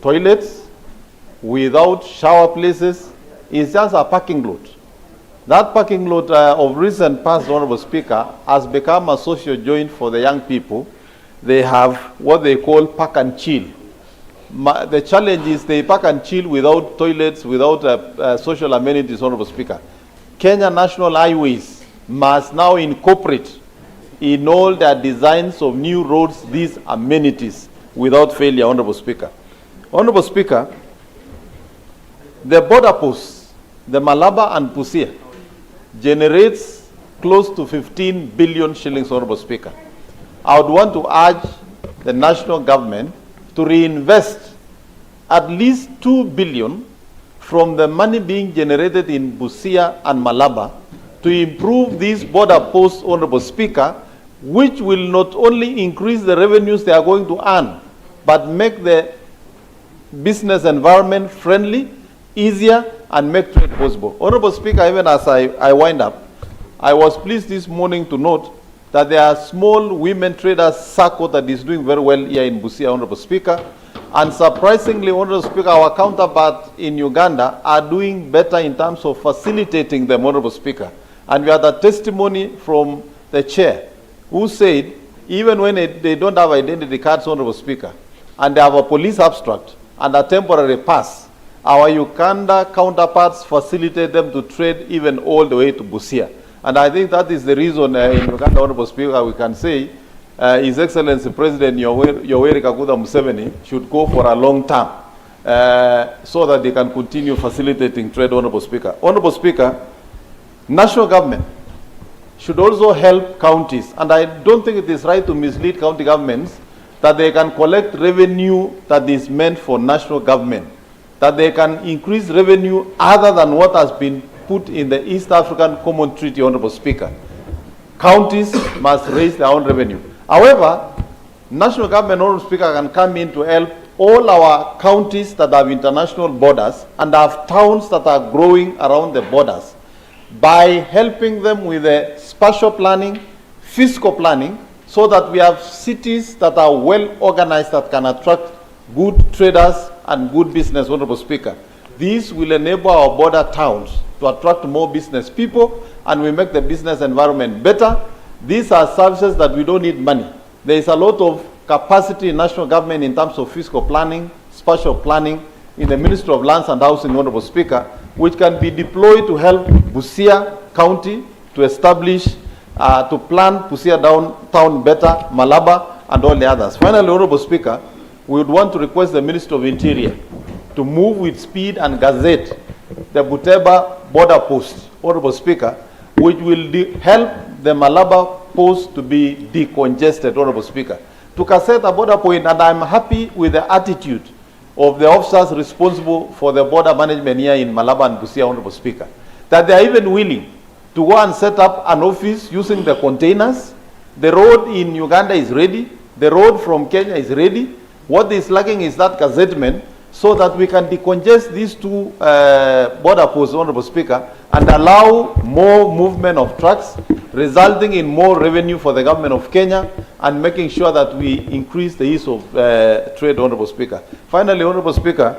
toilets, without shower places. It's just a parking lot. That parking lot of recent past, Honorable Speaker, has become a social joint for the young people. They have what they call park and chill. The challenge is they park and chill without toilets, without social amenities, Honorable Speaker. Kenya National Highways must now incorporate in all their designs of new roads these amenities without failure, Honorable Speaker. Honorable Speaker, the border posts, the Malaba and Busia, generates close to 15 billion shillings, Honorable Speaker. I would want to urge the national government to reinvest at least 2 billion from the money being generated in Busia and Malaba to improve these border posts, Honorable Speaker, which will not only increase the revenues they are going to earn, but make the business environment friendly, easier, and make trade possible. Honorable Speaker, even as I wind up, I was pleased this morning to note that there are small women traders circle that is doing very well here in Busia, Honorable Speaker. And surprisingly, Honorable Speaker, our counterparts in Uganda are doing better in terms of facilitating them, Honorable Speaker. And we had a testimony from the chair who said, even when they don't have identity cards, Honorable Speaker, and they have a police abstract and a temporary pass, our Uganda counterparts facilitate them to trade even all the way to Busia. And I think that is the reason in Uganda, Honorable Speaker, we can say His Excellency President Yoweri Kaguta Museveni should go for a long term so that they can continue facilitating trade, Honorable Speaker. Honorable Speaker, national government should also help counties, and I don't think it is right to mislead county governments that they can collect revenue that is meant for national government, that they can increase revenue other than what has been put in the East African Common Treaty, Honorable Speaker. Counties must raise their own revenue. However, national government, Honorable Speaker, can come in to help all our counties that have international borders and have towns that are growing around the borders by helping them with the spatial planning, fiscal planning, so that we have cities that are well organized that can attract good traders and good business, Honorable Speaker. This will enable our border towns to attract more business people, and we make the business environment better. These are services that we don't need money. There is a lot of capacity in national government in terms of fiscal planning, spatial planning, in the Ministry of Lands and Housing, Honorable Speaker, which can be deployed to help Busia County to establish, to plan Busia town better, Malaba, and all the others. Finally, Honorable Speaker, we would want to request the Minister of Interior to move with speed and gazette the Buteba border post, Honorable Speaker, which will help the Malaba post to be decongested, Honorable Speaker. To cassette a border point, and I'm happy with the attitude of the officers responsible for the border management here in Malaba and Busia, Honorable Speaker, that they are even willing to go and set up an office using the containers. The road in Uganda is ready. The road from Kenya is ready. What is lacking is that gazettement, so that we can decongest these two border posts, Honorable Speaker, and allow more movement of trucks, resulting in more revenue for the government of Kenya, and making sure that we increase the ease of trade, Honorable Speaker. Finally, Honorable Speaker,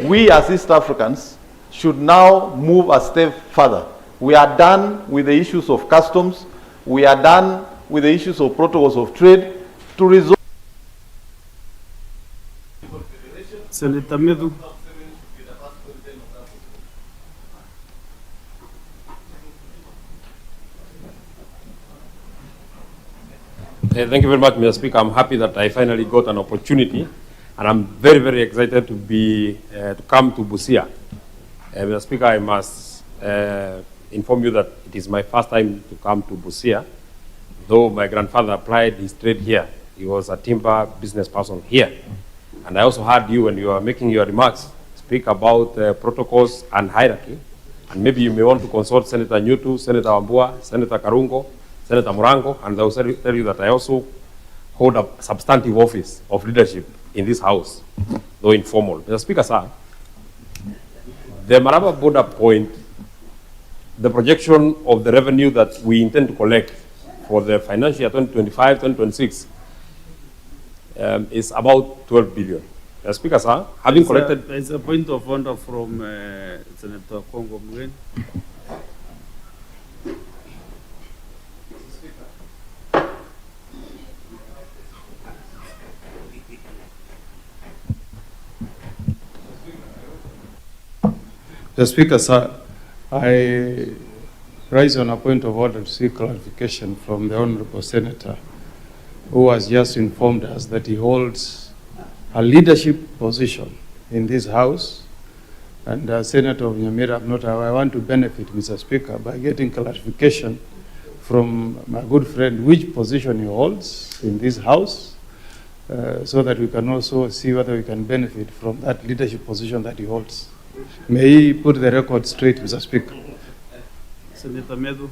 we as East Africans should now move a step further. We are done with the issues of customs. We are done with the issues of protocols of trade to resolve. Senator Medu. Thank you very much, Mr. Speaker. I'm happy that I finally got an opportunity, and I'm very, very excited to be to come to Busia. Mr. Speaker, I must inform you that it is my first time to come to Busia, though my grandfather applied his trade here. He was a timber business person here. And I also heard you, when you were making your remarks, speak about protocols and hierarchy. And maybe you may want to consult Senator Nyutu, Senator Wambua, Senator Karungo, Senator Murango, and they will tell you that I also hold a substantive office of leadership in this House, though informal. Mr. Speaker, sir, the Maraba border point, the projection of the revenue that we intend to collect for the financial year 2025-2026 is about 12 billion. Mr. Speaker, sir, having collected... There is a point of order from Senator Kongo Mwen. Mr. Speaker, sir, I rise on a point of order to seek clarification from the Honorable Senator, who has just informed us that he holds a leadership position in this House. And Senator of Nyamira, I want to benefit, Mr. Speaker, by getting clarification from my good friend which position he holds in this House, so that we can also see whether we can benefit from that leadership position that he holds. May he put the record straight, Mr. Speaker. Senator Medu.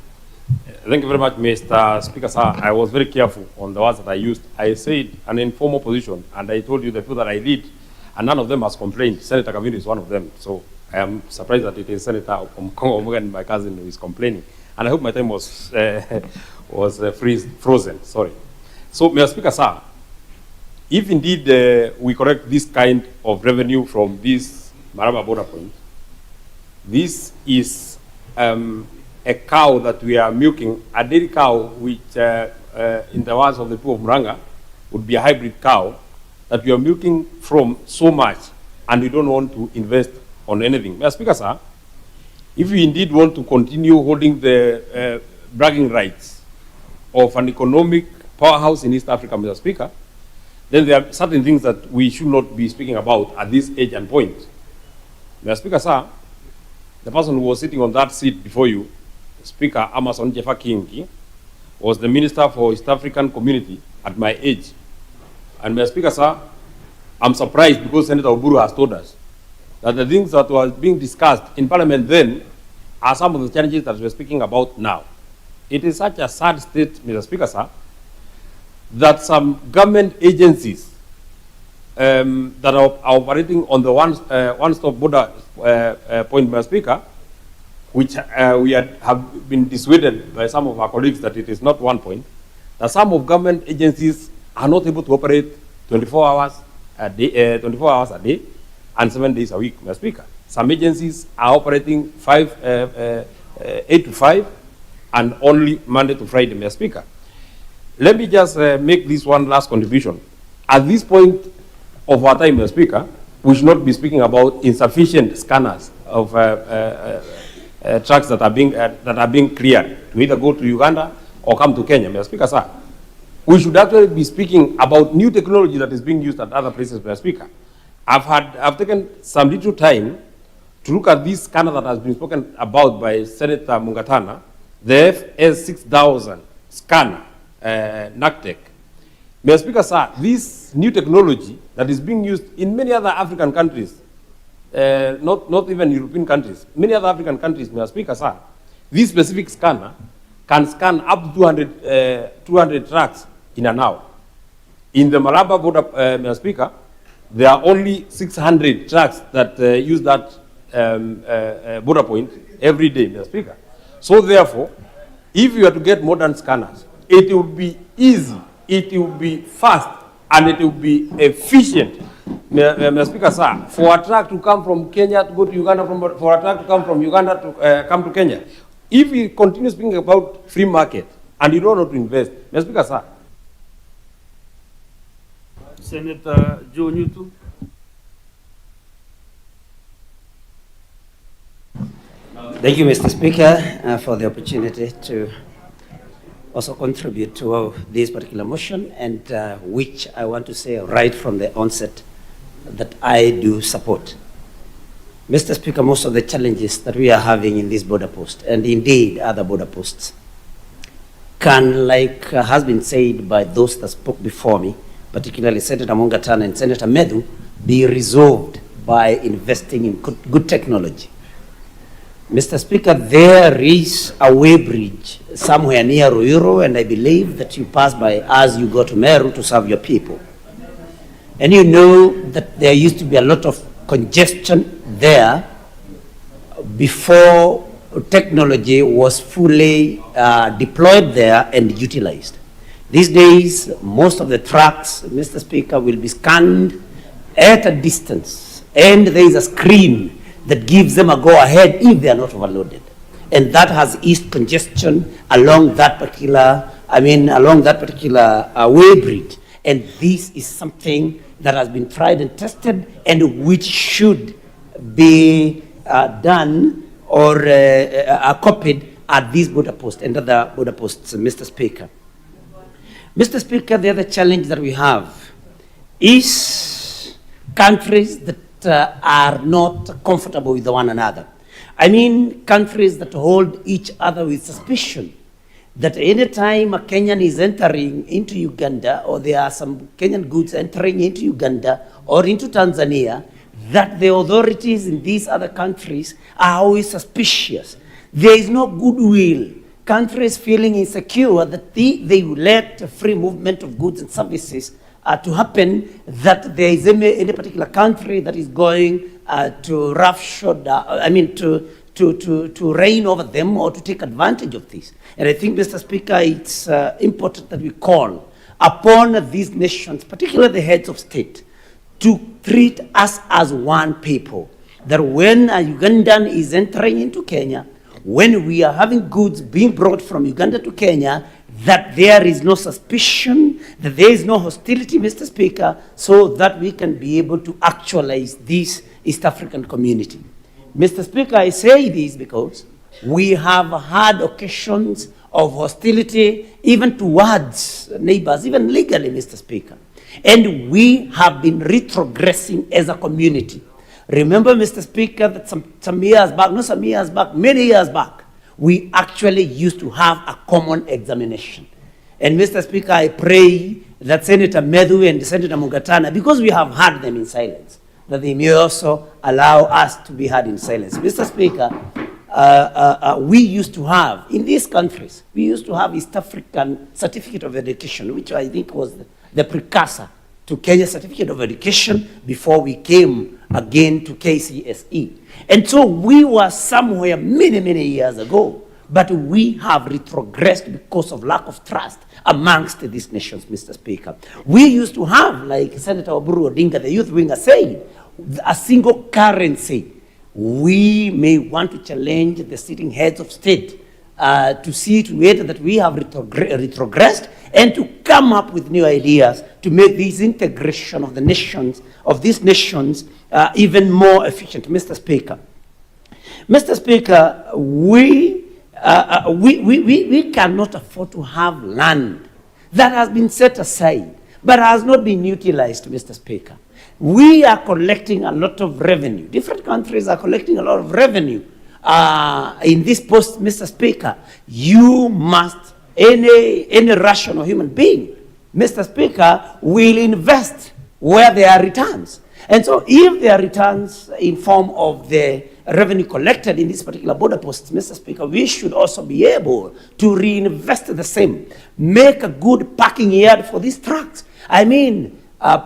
Thank you very much, Mr. Speaker, sir. I was very careful on the words that I used. I said an informal position, and I told you the people that I lead, and none of them has complained. Senator Kavini is one of them. So I am surprised that it is Senator Omkongo Morgan, my cousin, who is complaining. And I hope my time was, frozen, sorry. So, Mr. Speaker, sir, if indeed we correct this kind of revenue from this Maraba border point, this is a cow that we are milking, a dairy cow, which in the words of the people of Muranga, would be a hybrid cow that we are milking from so much, and we don't want to invest on anything. Mr. Speaker, sir, if we indeed want to continue holding the bragging rights of an economic powerhouse in East Africa, Mr. Speaker, then there are certain things that we should not be speaking about at this age and point. Mr. Speaker, sir, the person who was sitting on that seat before you, Speaker Amason Jeffa Kingi, was the Minister for East African Community at my age. And Mr. Speaker, sir, I'm surprised because Senator Oburu has told us that the things that were being discussed in Parliament then are some of the challenges that we're speaking about now. It is such a sad state, Mr. Speaker, sir, that some government agencies that are operating on the one-stop border point, Mr. Speaker, which we have been dissuaded by some of our colleagues that it is not one point, that some of government agencies are not able to operate 24 hours a day and 7 days a week, Mr. Speaker. Some agencies are operating 8 to 5 and only Monday to Friday, Mr. Speaker. Let me just make this one last contribution. At this point of our time, Mr. Speaker, we should not be speaking about insufficient scanners of trucks that are being cleared to either go to Uganda or come to Kenya, Mr. Speaker, sir. We should actually be speaking about new technology that is being used at other places, Mr. Speaker. I've taken some little time to look at this scanner that has been spoken about by Senator Mungatana, the FS6000 scanner, NACTEC. Mr. Speaker, sir, this new technology that is being used in many other African countries, not even European countries, many other African countries, Mr. Speaker, sir, this specific scanner can scan up to 200 trucks in an hour. In the Malaba border, Mr. Speaker, there are only 600 trucks that use that border point every day, Mr. Speaker. So therefore, if you are to get modern scanners, it will be easy, it will be fast, and it will be efficient, Mr. Speaker, sir, for a truck to come from Kenya to go to Uganda, for a truck to come from Uganda to come to Kenya. If we continue speaking about free market and you don't know to invest, Mr. Speaker, sir. Senator Joe Newton. Thank you, Mr. Speaker, for the opportunity to also contribute to this particular motion, and which I want to say right from the onset that I do support. Mr. Speaker, most of the challenges that we are having in this border post, and indeed other border posts, can, like has been said by those that spoke before me, particularly Senator Mungatana and Senator Medu, be resolved by investing in good technology. Mr. Speaker, there is a way bridge somewhere near Ruiru, and I believe that you pass by as you go to Meru to serve your people. And you know that there used to be a lot of congestion there before technology was fully deployed there and utilized. These days, most of the trucks, Mr. Speaker, will be scanned at a distance, and there is a screen that gives them a go-ahead if they are not overloaded. And that has eased congestion along that particular, way bridge. And this is something that has been tried and tested, and which should be done or copied at this border post and other border posts, Mr. Speaker. Mr. Speaker, the other challenge that we have is countries that are not comfortable with one another. I mean, countries that hold each other with suspicion, that any time a Kenyan is entering into Uganda, or there are some Kenyan goods entering into Uganda or into Tanzania, that the authorities in these other countries are always suspicious. There is no goodwill. Countries feeling insecure that they let free movement of goods and services to happen that there is any particular country that is going to roughshod, to reign over them or to take advantage of this. And I think, Mr. Speaker, it's important that we call upon these nations, particularly the heads of state, to treat us as one people. That when a Ugandan is entering into Kenya, when we are having goods being brought from Uganda to Kenya, that there is no suspicion, that there is no hostility, Mr. Speaker, so that we can be able to actualize this East African community. Mr. Speaker, I say this because we have had occasions of hostility even towards neighbors, even legally, Mr. Speaker. And we have been retrogressing as a community. Remember, Mr. Speaker, that some years back, not some years back, many years back, we actually used to have a common examination. And Mr. Speaker, I pray that Senator Medhu and Senator Mugatana, because we have heard them in silence, that they may also allow us to be heard in silence. Mr. Speaker, we used to have, in these countries, we used to have East African Certificate of Education, which I think was the precursor to Kenya Certificate of Education before we came again to KCSE. And so we were somewhere many, many years ago, but we have retrogressed because of lack of trust amongst these nations, Mr. Speaker. We used to have, like Senator Oburu Odinga, the youth winger, said, a single currency. We may want to challenge the sitting heads of state to see to it that we have retrogressed and to come up with new ideas to make this integration of the nations, of these nations, even more efficient, Mr. Speaker. Mr. Speaker, we cannot afford to have land that has been set aside but has not been utilized, Mr. Speaker. We are collecting a lot of revenue. Different countries are collecting a lot of revenue. In this post, Mr. Speaker, you must, any rational human being, Mr. Speaker, will invest where there are returns. And so if there are returns in form of the revenue collected in this particular border posts, Mr. Speaker, we should also be able to reinvest the same. Make a good parking yard for these trucks. I mean,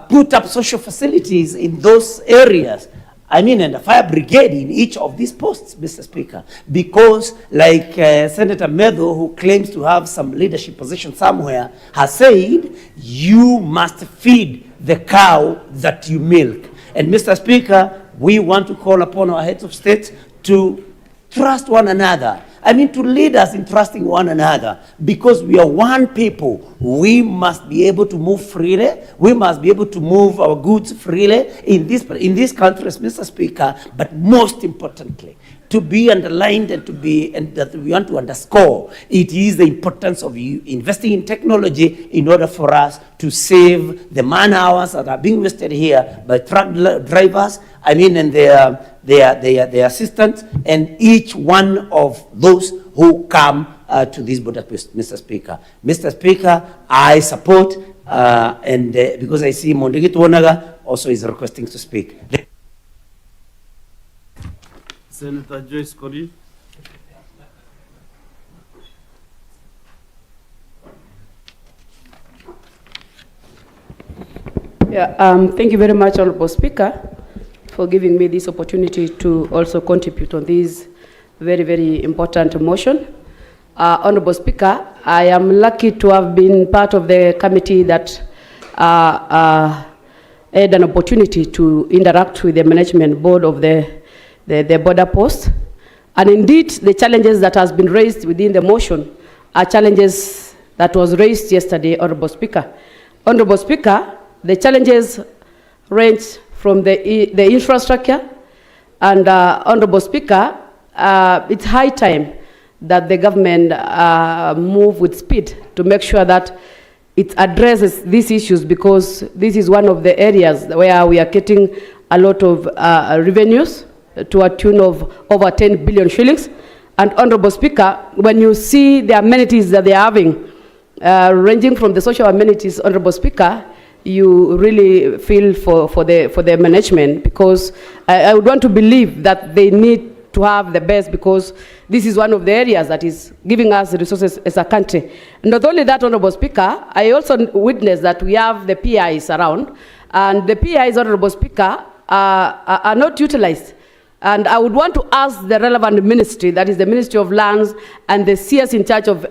put up social facilities in those areas. I mean, and a fire brigade in each of these posts, Mr. Speaker. Because, like Senator Medho, who claims to have some leadership position somewhere, has said, you must feed the cow that you milk. And Mr. Speaker, we want to call upon our heads of state to trust one another. I mean, to lead us in trusting one another, because we are one people. We must be able to move freely. We must be able to move our goods freely in these countries, Mr. Speaker. But most importantly, to be underlined and that we want to underscore, it is the importance of investing in technology in order for us to save the man hours that are being wasted here by truck drivers, I mean, and their assistants, and each one of those who come to this border post, Mr. Speaker. Mr. Speaker, I support, because I see Mondegi Tuonaga also is requesting to speak. Senator Joyce Kori. Thank you very much, Honorable Speaker, for giving me this opportunity to also contribute on this very, very important motion. Honorable Speaker, I am lucky to have been part of the committee that had an opportunity to interact with the management board of the border post. And indeed, the challenges that has been raised within the motion are challenges that was raised yesterday, Honorable Speaker. Honorable Speaker, the challenges range from the infrastructure, and Honorable Speaker, it's high time that the government move with speed to make sure that it addresses these issues, because this is one of the areas where we are getting a lot of revenues to a tune of over 10 billion shillings. And Honorable Speaker, when you see the amenities that they are having, ranging from the social amenities, Honorable Speaker, you really feel for the management, because I would want to believe that they need to have the best, because this is one of the areas that is giving us resources as a country. Not only that, Honorable Speaker, I also witnessed that we have the PIs around, and the PIs, Honorable Speaker, are not utilized. And I would want to ask the relevant ministry, that is the Ministry of Lands and the CS in charge of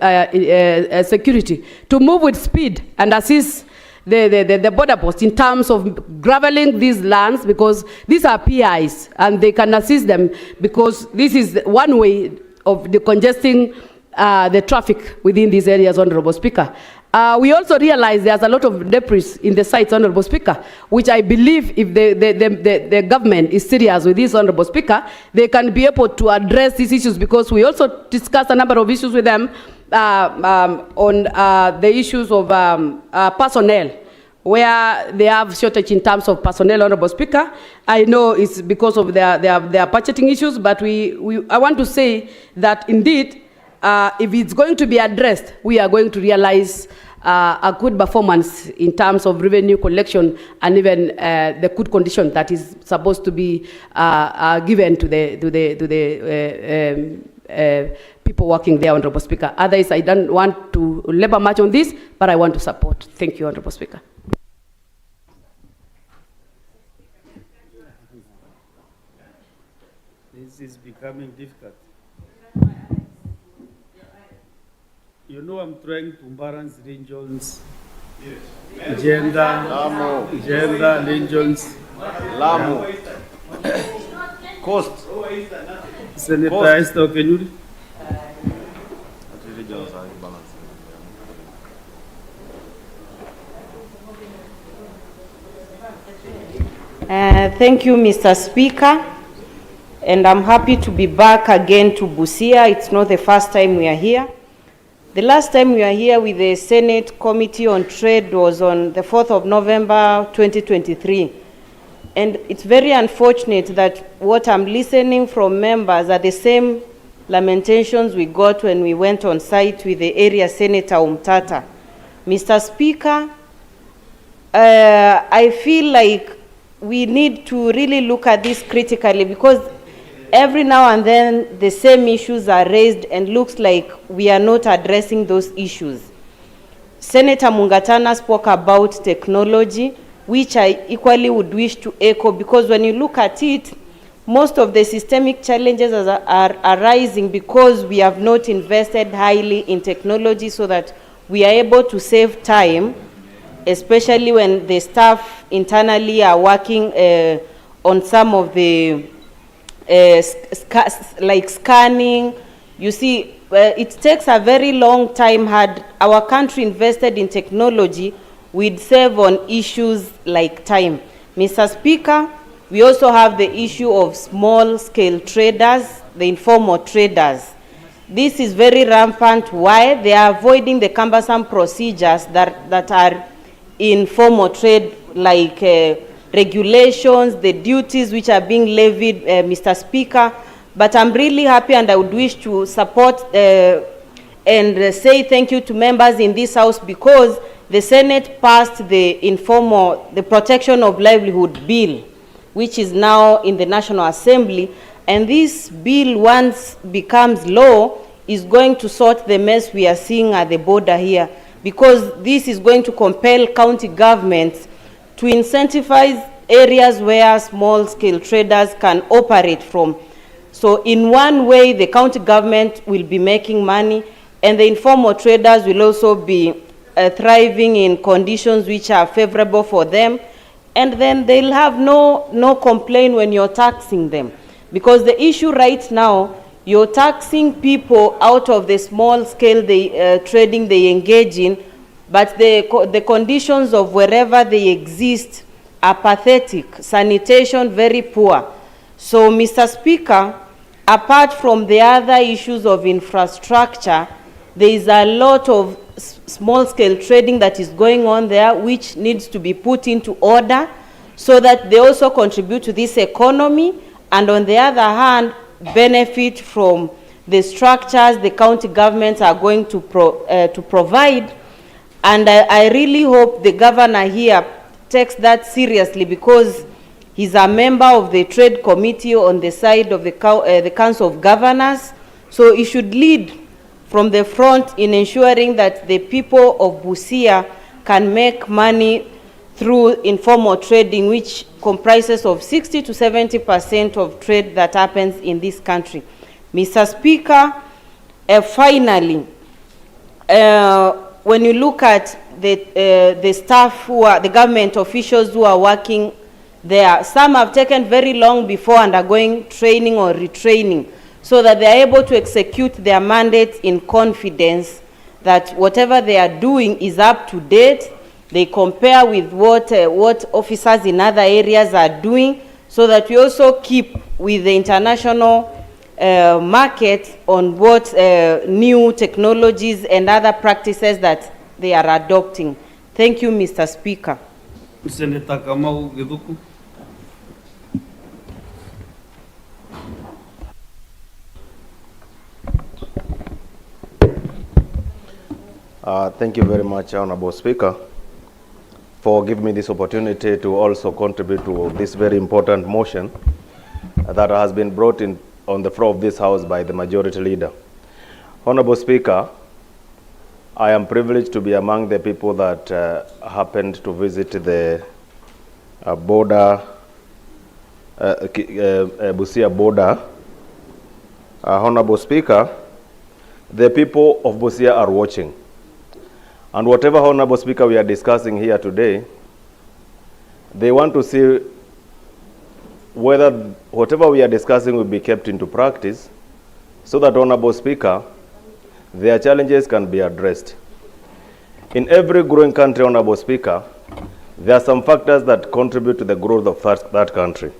security, to move with speed and assist the border post in terms of graveling these lands, because these are PIs and they can assist them, because this is one way of decongesting the traffic within these areas, Honorable Speaker. We also realize there's a lot of debris in the sites, Honorable Speaker, which I believe if the government is serious with this, Honorable Speaker, they can be able to address these issues, because we also discussed a number of issues with them on the issues of personnel, where they have shortage in terms of personnel, Honorable Speaker. I know it's because of their budgeting issues, but I want to say that indeed, if it's going to be addressed, we are going to realize a good performance in terms of revenue collection and even the good condition that is supposed to be given to the people working there, Honorable Speaker. Otherwise, I don't want to labor much on this, but I want to support. Thank you, Honorable Speaker. This is becoming difficult. You know, I'm trying to balance regions, gender, regions, Coast. Senator Esther, can you? Thank you, Mr. Speaker, and I'm happy to be back again to Busia. It's not the first time we are here. The last time we were here with the Senate Committee on Trade was on the 4th of November 2023. And it's very unfortunate that what I'm listening from members are the same lamentations we got when we went on site with the area Senator Umtata. Mr. Speaker, I feel like we need to really look at this critically, because every now and then the same issues are raised and looks like we are not addressing those issues. Senator Mungatana spoke about technology, which I equally would wish to echo, because when you look at it, most of the systemic challenges are arising because we have not invested highly in technology so that we are able to save time, especially when the staff internally are working on some of the like scanning. You see, it takes a very long time. Had our country invested in technology, we'd save on issues like time. Mr. Speaker, we also have the issue of small-scale traders, the informal traders. This is very rampant. Why? They are avoiding the cumbersome procedures that are in formal trade, like regulations, the duties which are being levied, Mr. Speaker. But I'm really happy, and I would wish to support and say thank you to members in this House, because the Senate passed the Protection of Livelihood Bill, which is now in the National Assembly. And this bill, once becomes law, is going to sort the mess we are seeing at the border here, because this is going to compel county governments to incentivize areas where small-scale traders can operate from. So in one way, the county government will be making money, and the informal traders will also be thriving in conditions which are favorable for them, and then they'll have no complaint when you're taxing them. Because the issue right now, you're taxing people out of the small-scale trading they engage in, but the conditions of wherever they exist are pathetic. Sanitation, very poor. So, Mr. Speaker, apart from the other issues of infrastructure, there is a lot of small-scale trading that is going on there, which needs to be put into order so that they also contribute to this economy, and on the other hand, benefit from the structures the county governments are going to provide. And I really hope the governor here takes that seriously, because He's a member of the Trade Committee on the side of the Council of Governors. So he should lead from the front in ensuring that the people of Busia can make money through informal trading, which comprises of 60 to 70% of trade that happens in this country. Mr. Speaker, finally, when you look at the staff who are, the government officials who are working there, some have taken very long before undergoing training or retraining, so that they are able to execute their mandates in confidence that whatever they are doing is up to date. They compare with what officers in other areas are doing, so that we also keep with the international market on what new technologies and other practices that they are adopting. Thank you, Mr. Speaker. Senator Kamau Githuku. Thank you very much, Honorable Speaker, for giving me this opportunity to also contribute to this very important motion that has been brought in on the floor of this House by the Majority Leader. Honorable Speaker, I am privileged to be among the people that happened to visit the Busia border. Honorable Speaker, the people of Busia are watching. And whatever, Honorable Speaker, we are discussing here today, they want to see whether whatever we are discussing will be kept into practice, so that, Honorable Speaker, their challenges can be addressed. In every growing country, Honorable Speaker, there are some factors that contribute to the growth of that country.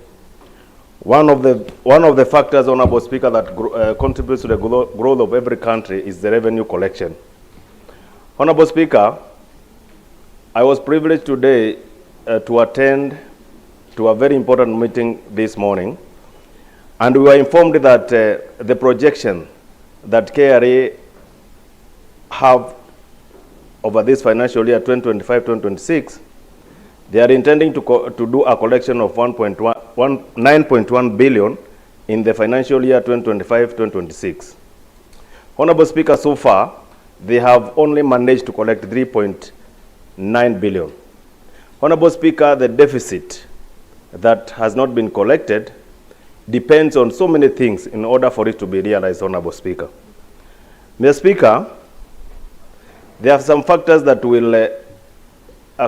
One of the factors, Honorable Speaker, that contributes to the growth of every country is the revenue collection. Honorable Speaker, I was privileged today to attend to a very important meeting this morning, and we were informed that the projection that KRA have over this financial year 2025-2026, they are intending to do a collection of 9.1 billion in the financial year 2025-2026. Honorable Speaker, so far, they have only managed to collect 3.9 billion. Honorable Speaker, the deficit that has not been collected depends on so many things in order for it to be realized, Honorable Speaker. Mr. Speaker, there are some factors that will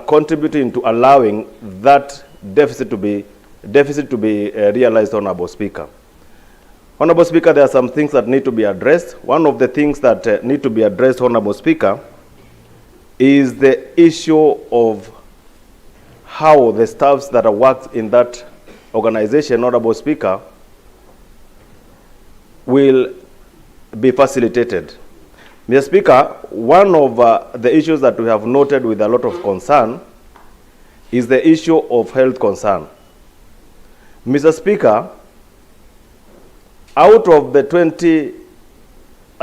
contribute into allowing that deficit to be realized, Honorable Speaker. Honorable Speaker, there are some things that need to be addressed. One of the things that need to be addressed, Honorable Speaker, is the issue of how the staffs that are worked in that organization, Honorable Speaker, will be facilitated. Mr. Speaker, one of the issues that we have noted with a lot of concern is the issue of health concern. Mr. Speaker, out of the 20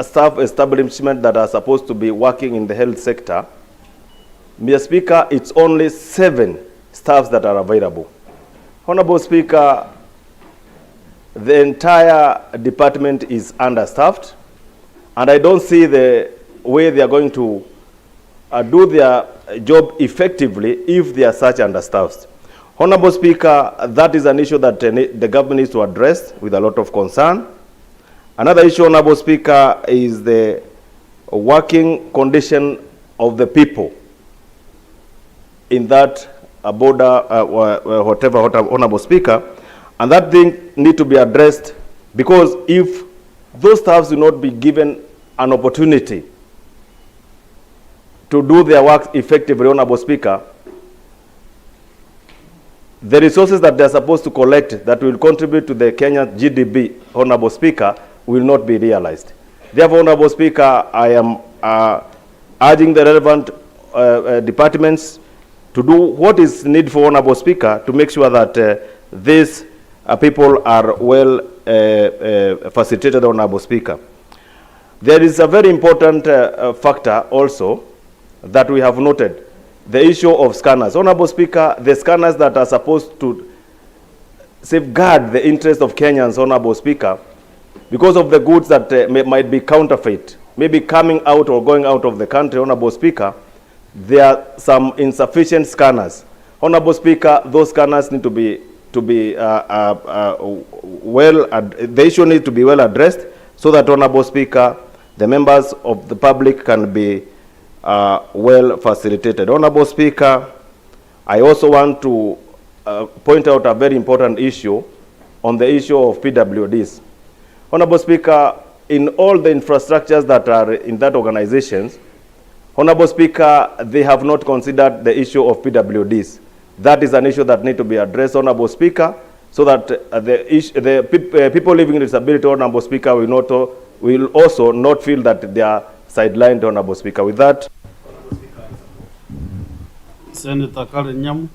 staff establishments that are supposed to be working in the health sector, Mr. Speaker, it's only 7 staffs that are available. Honorable Speaker, the entire department is understaffed, and I don't see the way they are going to do their job effectively if they are such understaffed. Honorable Speaker, that is an issue that the government needs to address with a lot of concern. Another issue, Honorable Speaker, is the working condition of the people in that border, whatever, Honorable Speaker, and that thing need to be addressed, because if those staffs will not be given an opportunity to do their work effectively, Honorable Speaker, the resources that they are supposed to collect that will contribute to the Kenya GDP, Honorable Speaker, will not be realized. Therefore, Honorable Speaker, I am urging the relevant departments to do what is needful, Honorable Speaker, to make sure that these people are well facilitated, Honorable Speaker. There is a very important factor also that we have noted, the issue of scanners. Honorable Speaker, the scanners that are supposed to safeguard the interest of Kenyans, Honorable Speaker, because of the goods that might be counterfeit, maybe coming out or going out of the country, Honorable Speaker, there are some insufficient scanners. Honorable Speaker, those scanners need to be the issue needs to be well addressed so that, Honorable Speaker, the members of the public can be well facilitated. Honorable Speaker, I also want to point out a very important issue on the issue of PWDs. Honorable Speaker, in all the infrastructures that are in that organizations, Honorable Speaker, they have not considered the issue of PWDs. That is an issue that needs to be addressed, Honorable Speaker, so that people living with disability, Honorable Speaker, will also not feel that they are sidelined, Honorable Speaker. With that, Senator Karen Nyam.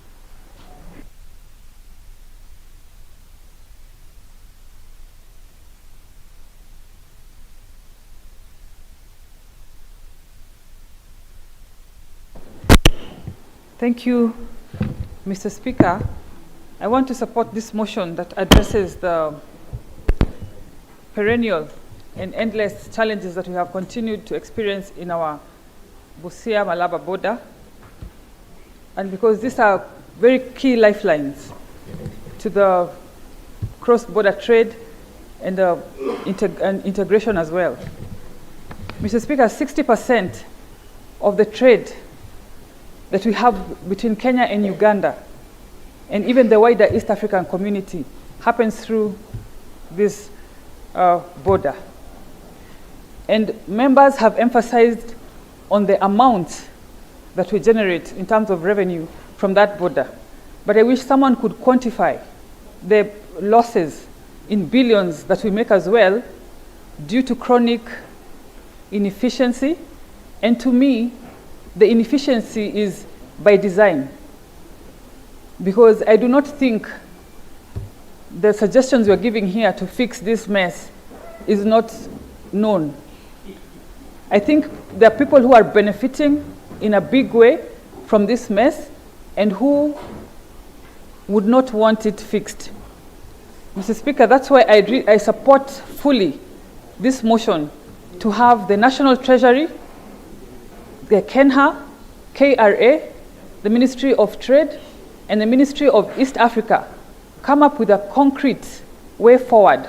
Thank you, Mr. Speaker. I want to support this motion that addresses the perennial and endless challenges that we have continued to experience in our Busia-Malaba border. And because these are very key lifelines to the cross-border trade and the integration as well. Mr. Speaker, 60% of the trade that we have between Kenya and Uganda, and even the wider East African community, happens through this border. And members have emphasized on the amount that we generate in terms of revenue from that border. But I wish someone could quantify the losses in billions that we make as well due to chronic inefficiency. And to me, the inefficiency is by design, because I do not think the suggestions we're giving here to fix this mess is not known. I think there are people who are benefiting in a big way from this mess and who would not want it fixed. Mr. Speaker, that's why I support fully this motion to have the National Treasury, the KENHA, KRA, the Ministry of Trade, and the Ministry of East Africa come up with a concrete way forward